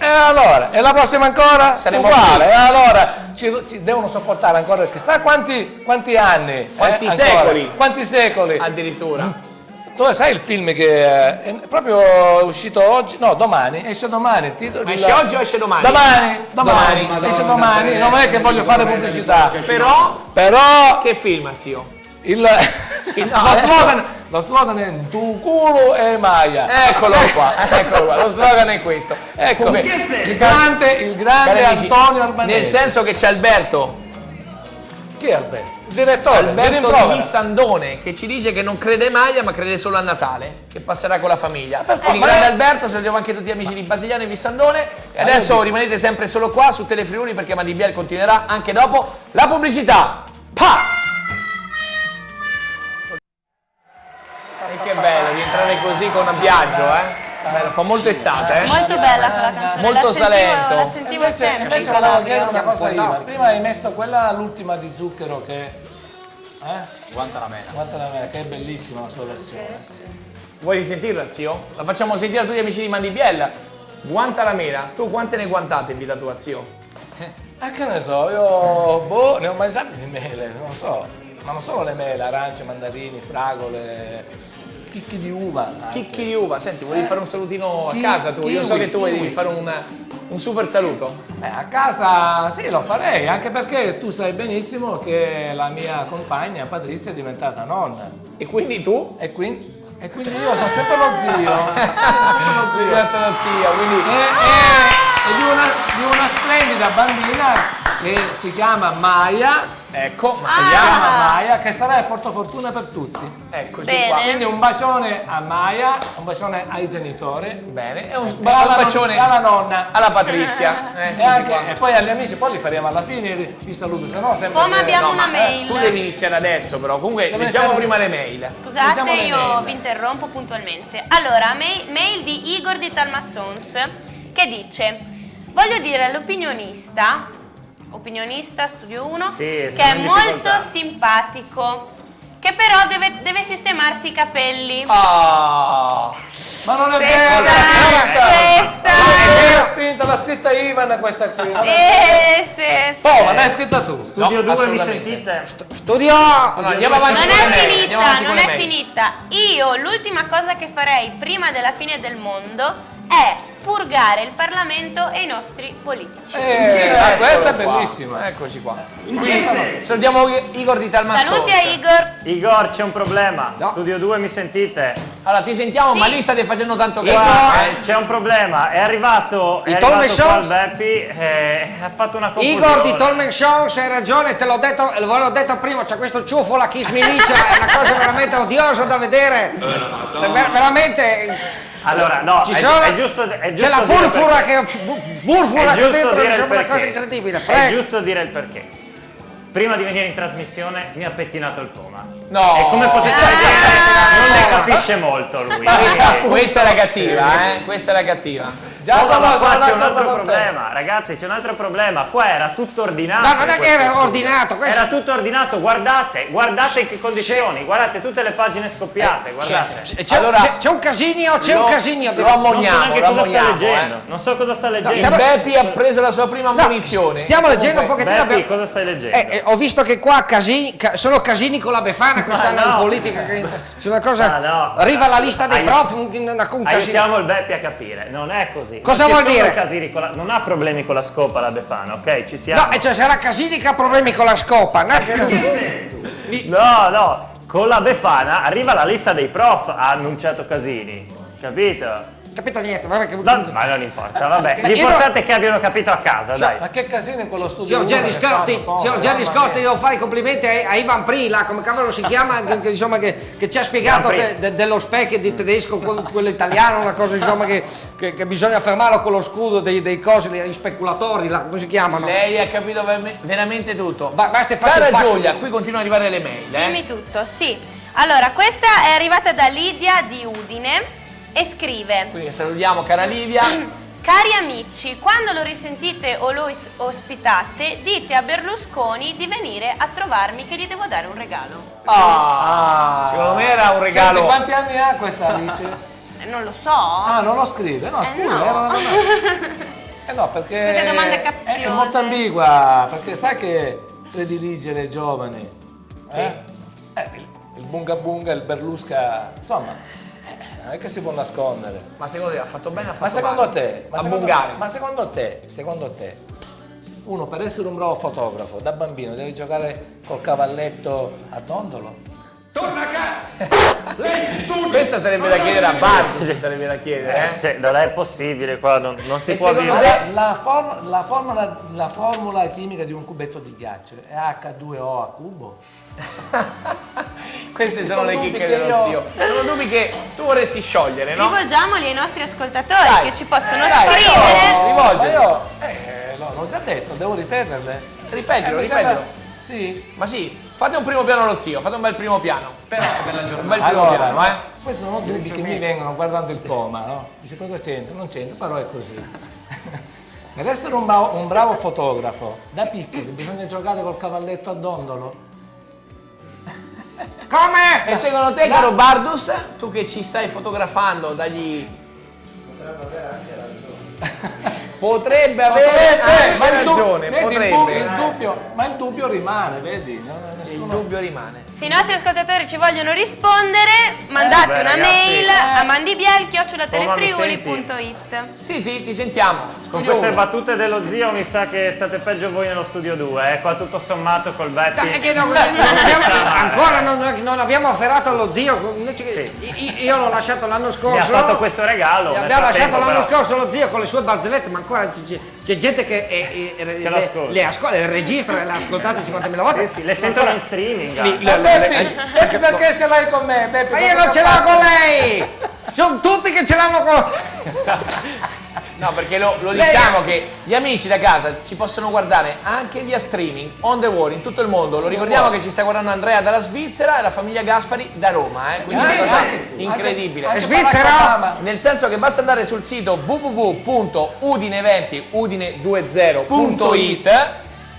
allora, e la prossima ancora? Saremo uguale, qui. e allora ci devono sopportare ancora chissà quanti anni, Quanti ancora. secoli. Quanti secoli. Addirittura. Tu sai il film che è proprio uscito oggi? No, domani, esce domani. Ma esce oggi o esce domani? Domani, esce domani, non è che voglio fare pubblicità. Però che film, zio? Lo slogan è tu culo e Maya. Eccolo qua, lo slogan è questo. Ecco, Comunque, il grande cari amici, Antonio Albanese. nel senso che c'è Alberto. Chi è Alberto? Il direttore, Alberto di Vissandone, che ci dice che non crede mai, ma crede solo a Natale, che passerà con la famiglia. Quindi grande Alberto, salutiamo anche tutti gli amici di Basigliano e Vissandone. E adesso rimanete sempre solo qua su Telefriuli, perché Mandibiel continuerà anche dopo la pubblicità. Pa! E che bello rientrare così con Biagio, Bello, fa molto estate, Molto bella quella canzone. Molto Salento. La sentivo sempre. Invece volevo chiedere una cosa io. Prima hai messo quella l'ultima di Zucchero che Guantanamera, che è bellissima la sua versione. Vuoi sentirla, zio? La facciamo sentire a tutti gli amici di Mandibiel. Guantanamera, tu quante ne guantate in vita tua, zio? Che ne so, io ne ho mangiate di mele, non so. Ma non solo le mele, arance, mandarini, fragole, chicchi di uva. Chicchi di uva, senti, volevi fare un salutino a casa tu? Io so che tu volevi fare un super saluto. A casa sì, lo farei, anche perché tu sai benissimo che la mia compagna Patrizia è diventata nonna. E quindi tu? E quindi io sono sempre lo zio. Sono sempre lo zio. Questa è la zia, quindi... di una splendida bambina che si chiama Maya. Ecco, Si chiama Maya, che sarà il portafortuna per tutti. Eccoci Bene. qua. Quindi un bacione a Maya, un bacione ai genitori. Bene, e un alla bacione alla nonna. alla Patrizia. E poi agli amici, poi li faremo alla fine, vi saluto, se no sempre... Come abbiamo una mail. Tu devi iniziare adesso però, comunque Deve leggiamo essere- prima le mail. Scusate, Leggiamo le io mail. vi interrompo puntualmente. Allora, mail di Igor di Talmassons che dice: voglio dire all'opinionista Studio 1 Sì, che siamo è in molto difficoltà. simpatico, che però deve sistemarsi i capelli. Ah, Ma non è Questa- vero! questa- È finta, l'ha scritta Ivan questa qui. sì. Oh, ma l'hai scritta tu? Studio 2, mi assolutamente. sentite? Studio! no, andiamo avanti Non con le è mail, andiamo avanti finita, con non le è mail. finita. Io l'ultima cosa che farei prima della fine del mondo è purgare il Parlamento e i nostri politici. Questa è Eccolo qua. bellissima. Eccoci qua. Quindi salutiamo Igor di Talmassons. Saluti a Igor. Igor, c'è un problema. No. Studio 2, mi sentite? Allora ti sentiamo, Sì. ma lì state facendo tanto Igor! casino. C'è un problema. È arrivato I qua Tolman il Shows? Beppi, ha fatto una confusione. Igor di Tolman Shows, hai ragione, te l'ho detto, ve l'ho detto prima, c'è questo ciuffo, la Kiss Milicia, è una cosa veramente odiosa da vedere. Veramente Allora, no, ci sono, è giusto c'è la dire furfura perché. furfura È che giusto dentro, dire il insomma, una perché. cosa incredibile. È Prego. giusto dire il perché. Prima di venire in trasmissione mi ha pettinato il poma. No. E come potete vedere non ne capisce molto lui. Questa era cattiva, Questa era cattiva. Già No, ma sono qua c'è un d'accordo altro con te. problema, ragazzi, c'è un altro problema. Qua era tutto ordinato. No, non è in che era questo ordinato, studio. questo- Era tutto ordinato, guardate in che condizioni, guardate tutte le pagine scoppiate, guardate. C'è un casinio, c'è un casinio. Lo Non so ammoniamo, neanche lo cosa sta ammoniamo, leggendo. Non so cosa sta leggendo. Il Beppi ha preso la sua prima ammonizione. Stiamo leggendo un pochettino. Beppi, cosa stai leggendo? Ho visto che qua sono casini con la Befana quest'anno no. in politica. C'è una cosa. Ah, no. Arriva la lista dei prof, un casino. Aiutiamo il Beppi a capire, non è così. Cosa Non ci vuol sono dire? casini con non ha problemi con la scopa la Befana, ok? Ci siamo. No, e cioè sarà Casini che ha problemi con la scopa. No, No, con la Befana arriva la lista dei prof, ha annunciato Casini, capito? capito niente, vabbè che. Ma non importa, vabbè. Ma io L'importante è che abbiano capito a casa, dai. Ma che casino in quello studio. Signor Gerry Scotti, devo fare i complimenti a Ivan Prila, come cavolo si chiama, insomma, che ci ha spiegato dello specchio di tedesco, quello italiano, una cosa insomma che bisogna fermarlo con lo scudo dei cosi, gli speculatori, come si chiamano? Lei ha capito veramente tutto. Basta e faccio il Cara fascio. Giulia, qui continuano ad arrivare le mail, Dimmi tutto, sì. Allora, questa è arrivata da Lidia di Udine e scrive: Quindi salutiamo cara Livia. cari amici, quando lo risentite o lo ospitate, dite a Berlusconi di venire a trovarmi che gli devo dare un regalo. Secondo me era un regalo. Senti, quanti anni ha questa Alice? Non lo so. Ah, non lo scrive? No, scusa, no. era una domanda. No, perché Queste domande è capziose. molto ambigua, perché sai che predilige le giovani. Il bunga bunga, il berlusca, insomma, non è che si può nascondere. Ma secondo te ha fatto bene o ha Ma fatto secondo male? te, A bungare. ma secondo te, uno per essere un bravo fotografo da bambino deve giocare col cavalletto a dondolo? Questa sarebbe da chiedere a Bardi, sarebbe da chiedere, Cioè, non è possibile qua, non si E può secondo dire. te- La formula chimica di un cubetto di ghiaccio è H2O a cubo? Queste Ci sono sono le dubbi chicche che dello io- zio. Sono dubbi che tu vorresti sciogliere, no? Rivolgiamoli ai nostri ascoltatori Dai. che ci possono Dai, scrivere. no. Rivolgili. Ma io, l'ho già detto, devo ripeterle. Ripetilo, Mi ripetilo. sembra- Sì. Ma sì, fate un primo piano allo zio, fate un bel primo piano. Però un bel primo Allora, piano, questi sono dubbi che mi vengono guardando il coma, no? Dice cosa c'entra? Non c'entra, però è così. Per essere un bravo fotografo, da piccoli bisogna giocare col cavalletto a dondolo. Come? E secondo te, caro Bardus, tu che ci stai fotografando dagli... Potrebbe avere anche ragione, vedi, potrebbe. ma il dubbio rimane, vedi? Il dubbio rimane. Se i nostri ascoltatori ci vogliono rispondere, mandate beh, una ragazzi. mail a mandibiel@telefriuli.it. Sì, ti sentiamo. Con Studio queste uno. battute dello zio mi sa che state peggio voi nello studio 2, qua tutto sommato col Beppi. È che ancora non abbiamo afferrato allo zio. Io l'ho lasciato l'anno Mi scorso. ha fatto questo regalo. nel Abbiamo lasciato frattempo, l'anno però. scorso lo zio con le sue barzellette, ma ancora c'è gente che le registra, le ha ascoltate 50.000 volte. Sì, le sentono in streaming. Peppi, perché ce l'hai con me? Peppi, ma io non ce l'ho con lei! Sono tutti che ce l'hanno con... No, perché lo diciamo che gli amici da casa ci possono guardare anche via streaming, on the wall, in tutto il mondo. Lo ricordiamo che ci sta guardando Andrea dalla Svizzera e la famiglia Gaspari da Roma, quindi è una cosa incredibile. È Svizzera? Nel senso che basta andare sul sito www.udineventi20.it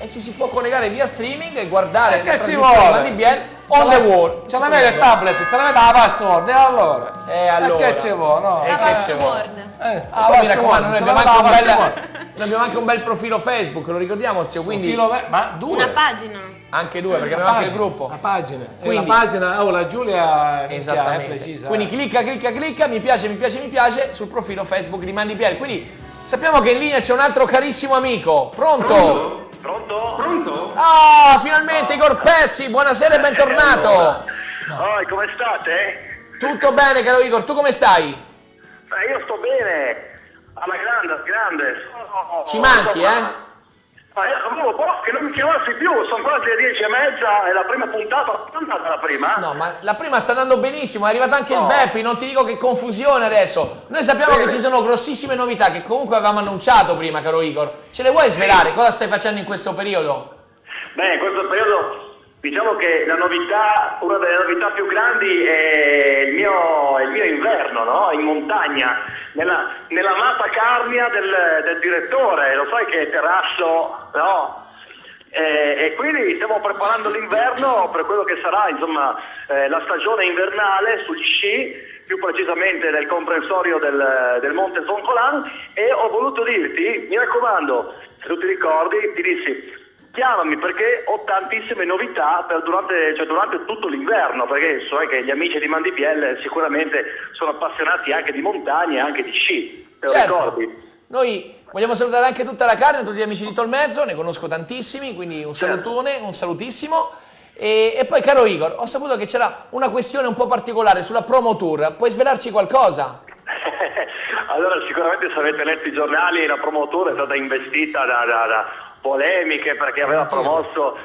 e ci si può collegare via streaming e guardare la trasmissione di Mandi Biel on the wall. Ce l'avete il tablet, ce l'avete la password, e allora? Che ci vuole? No? La password. Poi mi raccomando, noi abbiamo anche un bel profilo Facebook, lo ricordiamo, zio, quindi... Ma due? Una pagina. Anche due, perché abbiamo anche il gruppo. La pagina. Quindi, la pagina, la Giulia è esattamente. precisa. Quindi clicca, mi piace sul profilo Facebook di Mandi Biel. Quindi sappiamo che in linea c'è un altro carissimo amico. Pronto? Pronto? Ah, finalmente Igor Pezzi, buonasera e bentornato. Come state? Tutto bene, caro Igor, tu come stai? Io sto bene, alla grande. Ci manchi, Avevo poco che non mi chiamassi più, sono quasi le 10:30 e la prima puntata, non è andata la prima? No, ma la prima sta andando benissimo, è arrivato anche il Beppi, non ti dico che confusione adesso. Noi sappiamo che ci sono grossissime novità che comunque avevamo annunciato prima, caro Igor. Ce le vuoi svelare? Cosa stai facendo in questo periodo? Beh, in questo periodo diciamo che una delle novità più grandi è il mio inverno, no? In montagna, nell'amata carnia del direttore, lo sai che è terrasso, no? E quindi stiamo preparando l'inverno per quello che sarà, insomma, la stagione invernale sugli sci, più precisamente nel comprensorio del Monte Zoncolan, e ho voluto dirti, mi raccomando, se tu ti ricordi, ti dissi: chiamami perché ho tantissime novità durante tutto l'inverno, perché so che gli amici di Mandi Biel sicuramente sono appassionati anche di montagna e anche di sci, te lo ricordi? Noi vogliamo salutare anche tutta la carne, tutti gli amici di Tolmezzo, ne conosco tantissimi, quindi un salutone, un salutissimo. E poi, caro Igor, ho saputo che c'era una questione un po' particolare sulla promo tour, puoi svelarci qualcosa? Allora, sicuramente se avete letto i giornali, la promo tour è stata investita da polemiche, perché aveva promosso,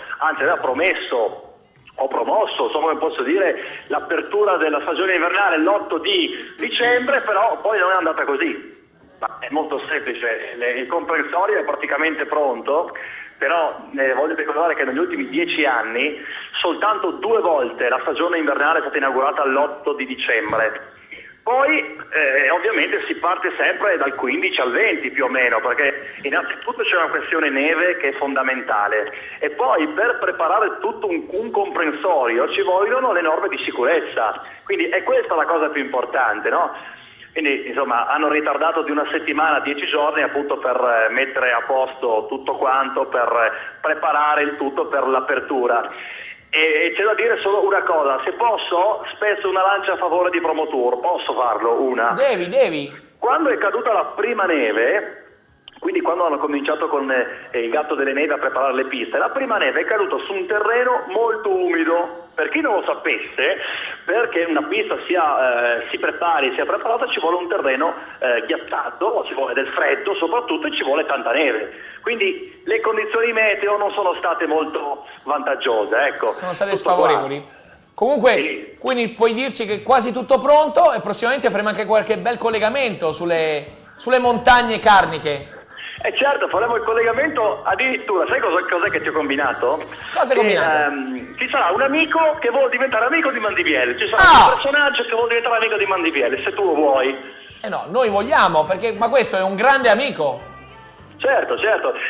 insomma, come posso dire, l'apertura della stagione invernale l'8 di dicembre, però poi non è andata così. Ma è molto semplice, il comprensorio è praticamente pronto, però voglio ricordare che negli ultimi 10 anni soltanto 2 volte la stagione invernale è stata inaugurata l'8 di dicembre. Poi ovviamente si parte sempre dal 15 al 20 più o meno, perché innanzitutto c'è una questione neve che è fondamentale, e poi per preparare tutto un comprensorio ci vogliono le norme di sicurezza, quindi è questa la cosa più importante, no? Quindi insomma hanno ritardato di una settimana, 10 giorni appunto per mettere a posto tutto quanto, per preparare il tutto per l'apertura. E c'è da dire solo una cosa, se posso spezzo una lancia a favore di Promotour, posso farlo una? Devi. Quando è caduta la prima neve, quindi quando hanno cominciato con il gatto delle nevi a preparare le piste, la prima neve è caduta su un terreno molto umido. Per chi non lo sapesse, perché una pista si prepari, sia preparata, ci vuole un terreno ghiacciato, ci vuole del freddo soprattutto, e ci vuole tanta neve. Quindi le condizioni meteo non sono state molto vantaggiose, ecco. Sono state sfavorevoli. Comunque, quindi puoi dirci che è quasi tutto pronto e prossimamente faremo anche qualche bel collegamento sulle montagne carniche. Certo, faremo il collegamento addirittura, sai cos'è che ti ho combinato? Cosa hai combinato? Ci sarà un amico che vuole diventare amico di Mandi Biel, ci sarà un personaggio che vuole diventare amico di Mandi Biel, se tu lo vuoi. No, noi vogliamo, ma questo è un grande amico. Certo.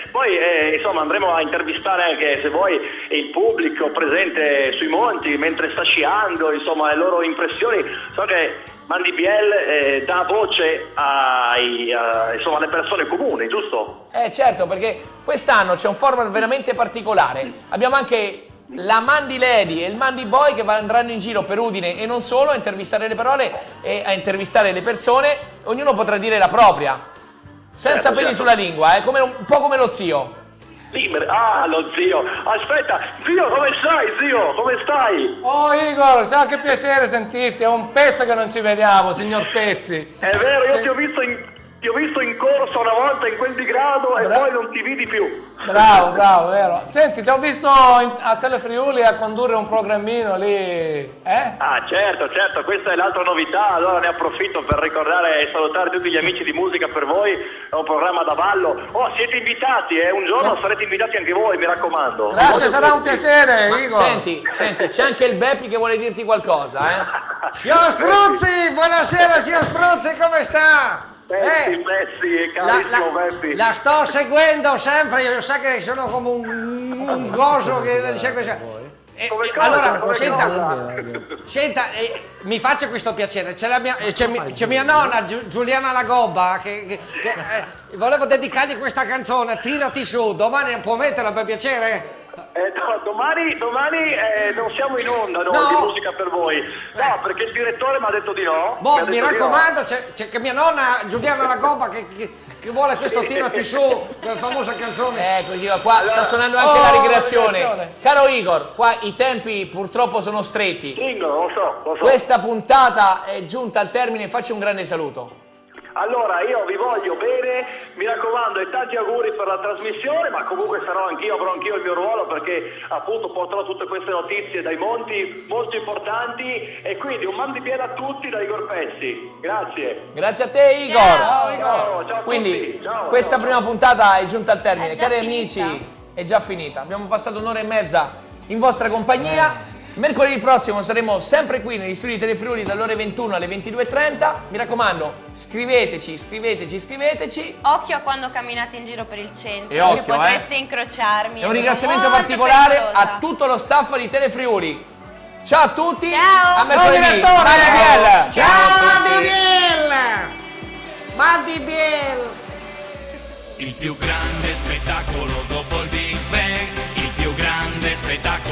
Poi insomma andremo a intervistare anche, se vuoi, il pubblico presente sui monti mentre sta sciando, insomma le loro impressioni. So che Mandi Biel dà voce alle persone comuni, giusto? Certo, perché quest'anno c'è un format veramente particolare. Abbiamo anche la Mandi Lady e il Mandi Boy che andranno in giro per Udine e non solo a intervistare le parole e a intervistare le persone. Ognuno potrà dire la propria. Senza peli sulla lingua, un po' come lo zio. Lo zio. Aspetta, zio, come stai, zio? Come stai? Oh Igor, sa che piacere sentirti, è un pezzo che non ci vediamo, signor Pezzi. È vero, io ti ho visto Ti ho visto in corso una volta in quel di grado e poi non ti vidi più. Bravo, vero. Senti, ti ho visto a Telefriuli a condurre un programmino lì, eh? Ah, certo, questa è l'altra novità, allora ne approfitto per ricordare e salutare tutti gli amici di Musica per Voi, è un programma da ballo. Oh, siete invitati, un giorno sarete invitati anche voi, mi raccomando. Grazie, sarà un piacere, Igor. Senti, c'è anche il Beppi che vuole dirti qualcosa, Signor Spruzzi, buonasera signor Spruzzi, come sta? Messi, carissimo Beppi. La sto seguendo sempre, io so che sono come un coso che dice questo. Allora, senta, mi faccia questo piacere, c'è mia nonna Giuliana Lagobba che volevo dedicargli questa canzone, Tirati su, domani può metterla per piacere? No, domani non siamo in onda di Musica per Voi. No, perché il direttore mi ha detto di no. Mi raccomando, c'è che mia nonna Giuliana Lagobba che vuole questo Tirati su, la famosa canzone. Eccoci qua, sta suonando anche la ricreazione. Caro Igor, qua i tempi purtroppo sono stretti. Lo so. Questa puntata è giunta al termine, faccio un grande saluto. Allora, io vi voglio bene, mi raccomando, e tanti auguri per la trasmissione, ma comunque avrò anch'io il mio ruolo perché appunto porterò tutte queste notizie dai monti molto importanti e quindi un mandibiele a tutti da Igor Pezzi. Grazie. Grazie a te Igor. Ciao Igor. Ciao a quindi tutti. Ciao, questa prima puntata è giunta al termine. Cari finita. amici, è già finita. Abbiamo passato un'ora e mezza in vostra compagnia. Mercoledì prossimo saremo sempre qui negli studi di Telefriuli dalle ore 21 alle 22:30. Mi raccomando, scriveteci. Occhio a quando camminate in giro per il centro, E occhio, che potreste incrociarmi. E un sono ringraziamento molto particolare pericolosa. a tutto lo staff di Telefriuli. Ciao a tutti. Ciao. A mercoledì. Ciao, direttore. Ciao Mandibiel! Il più grande spettacolo dopo il Big Bang, il più grande spettacolo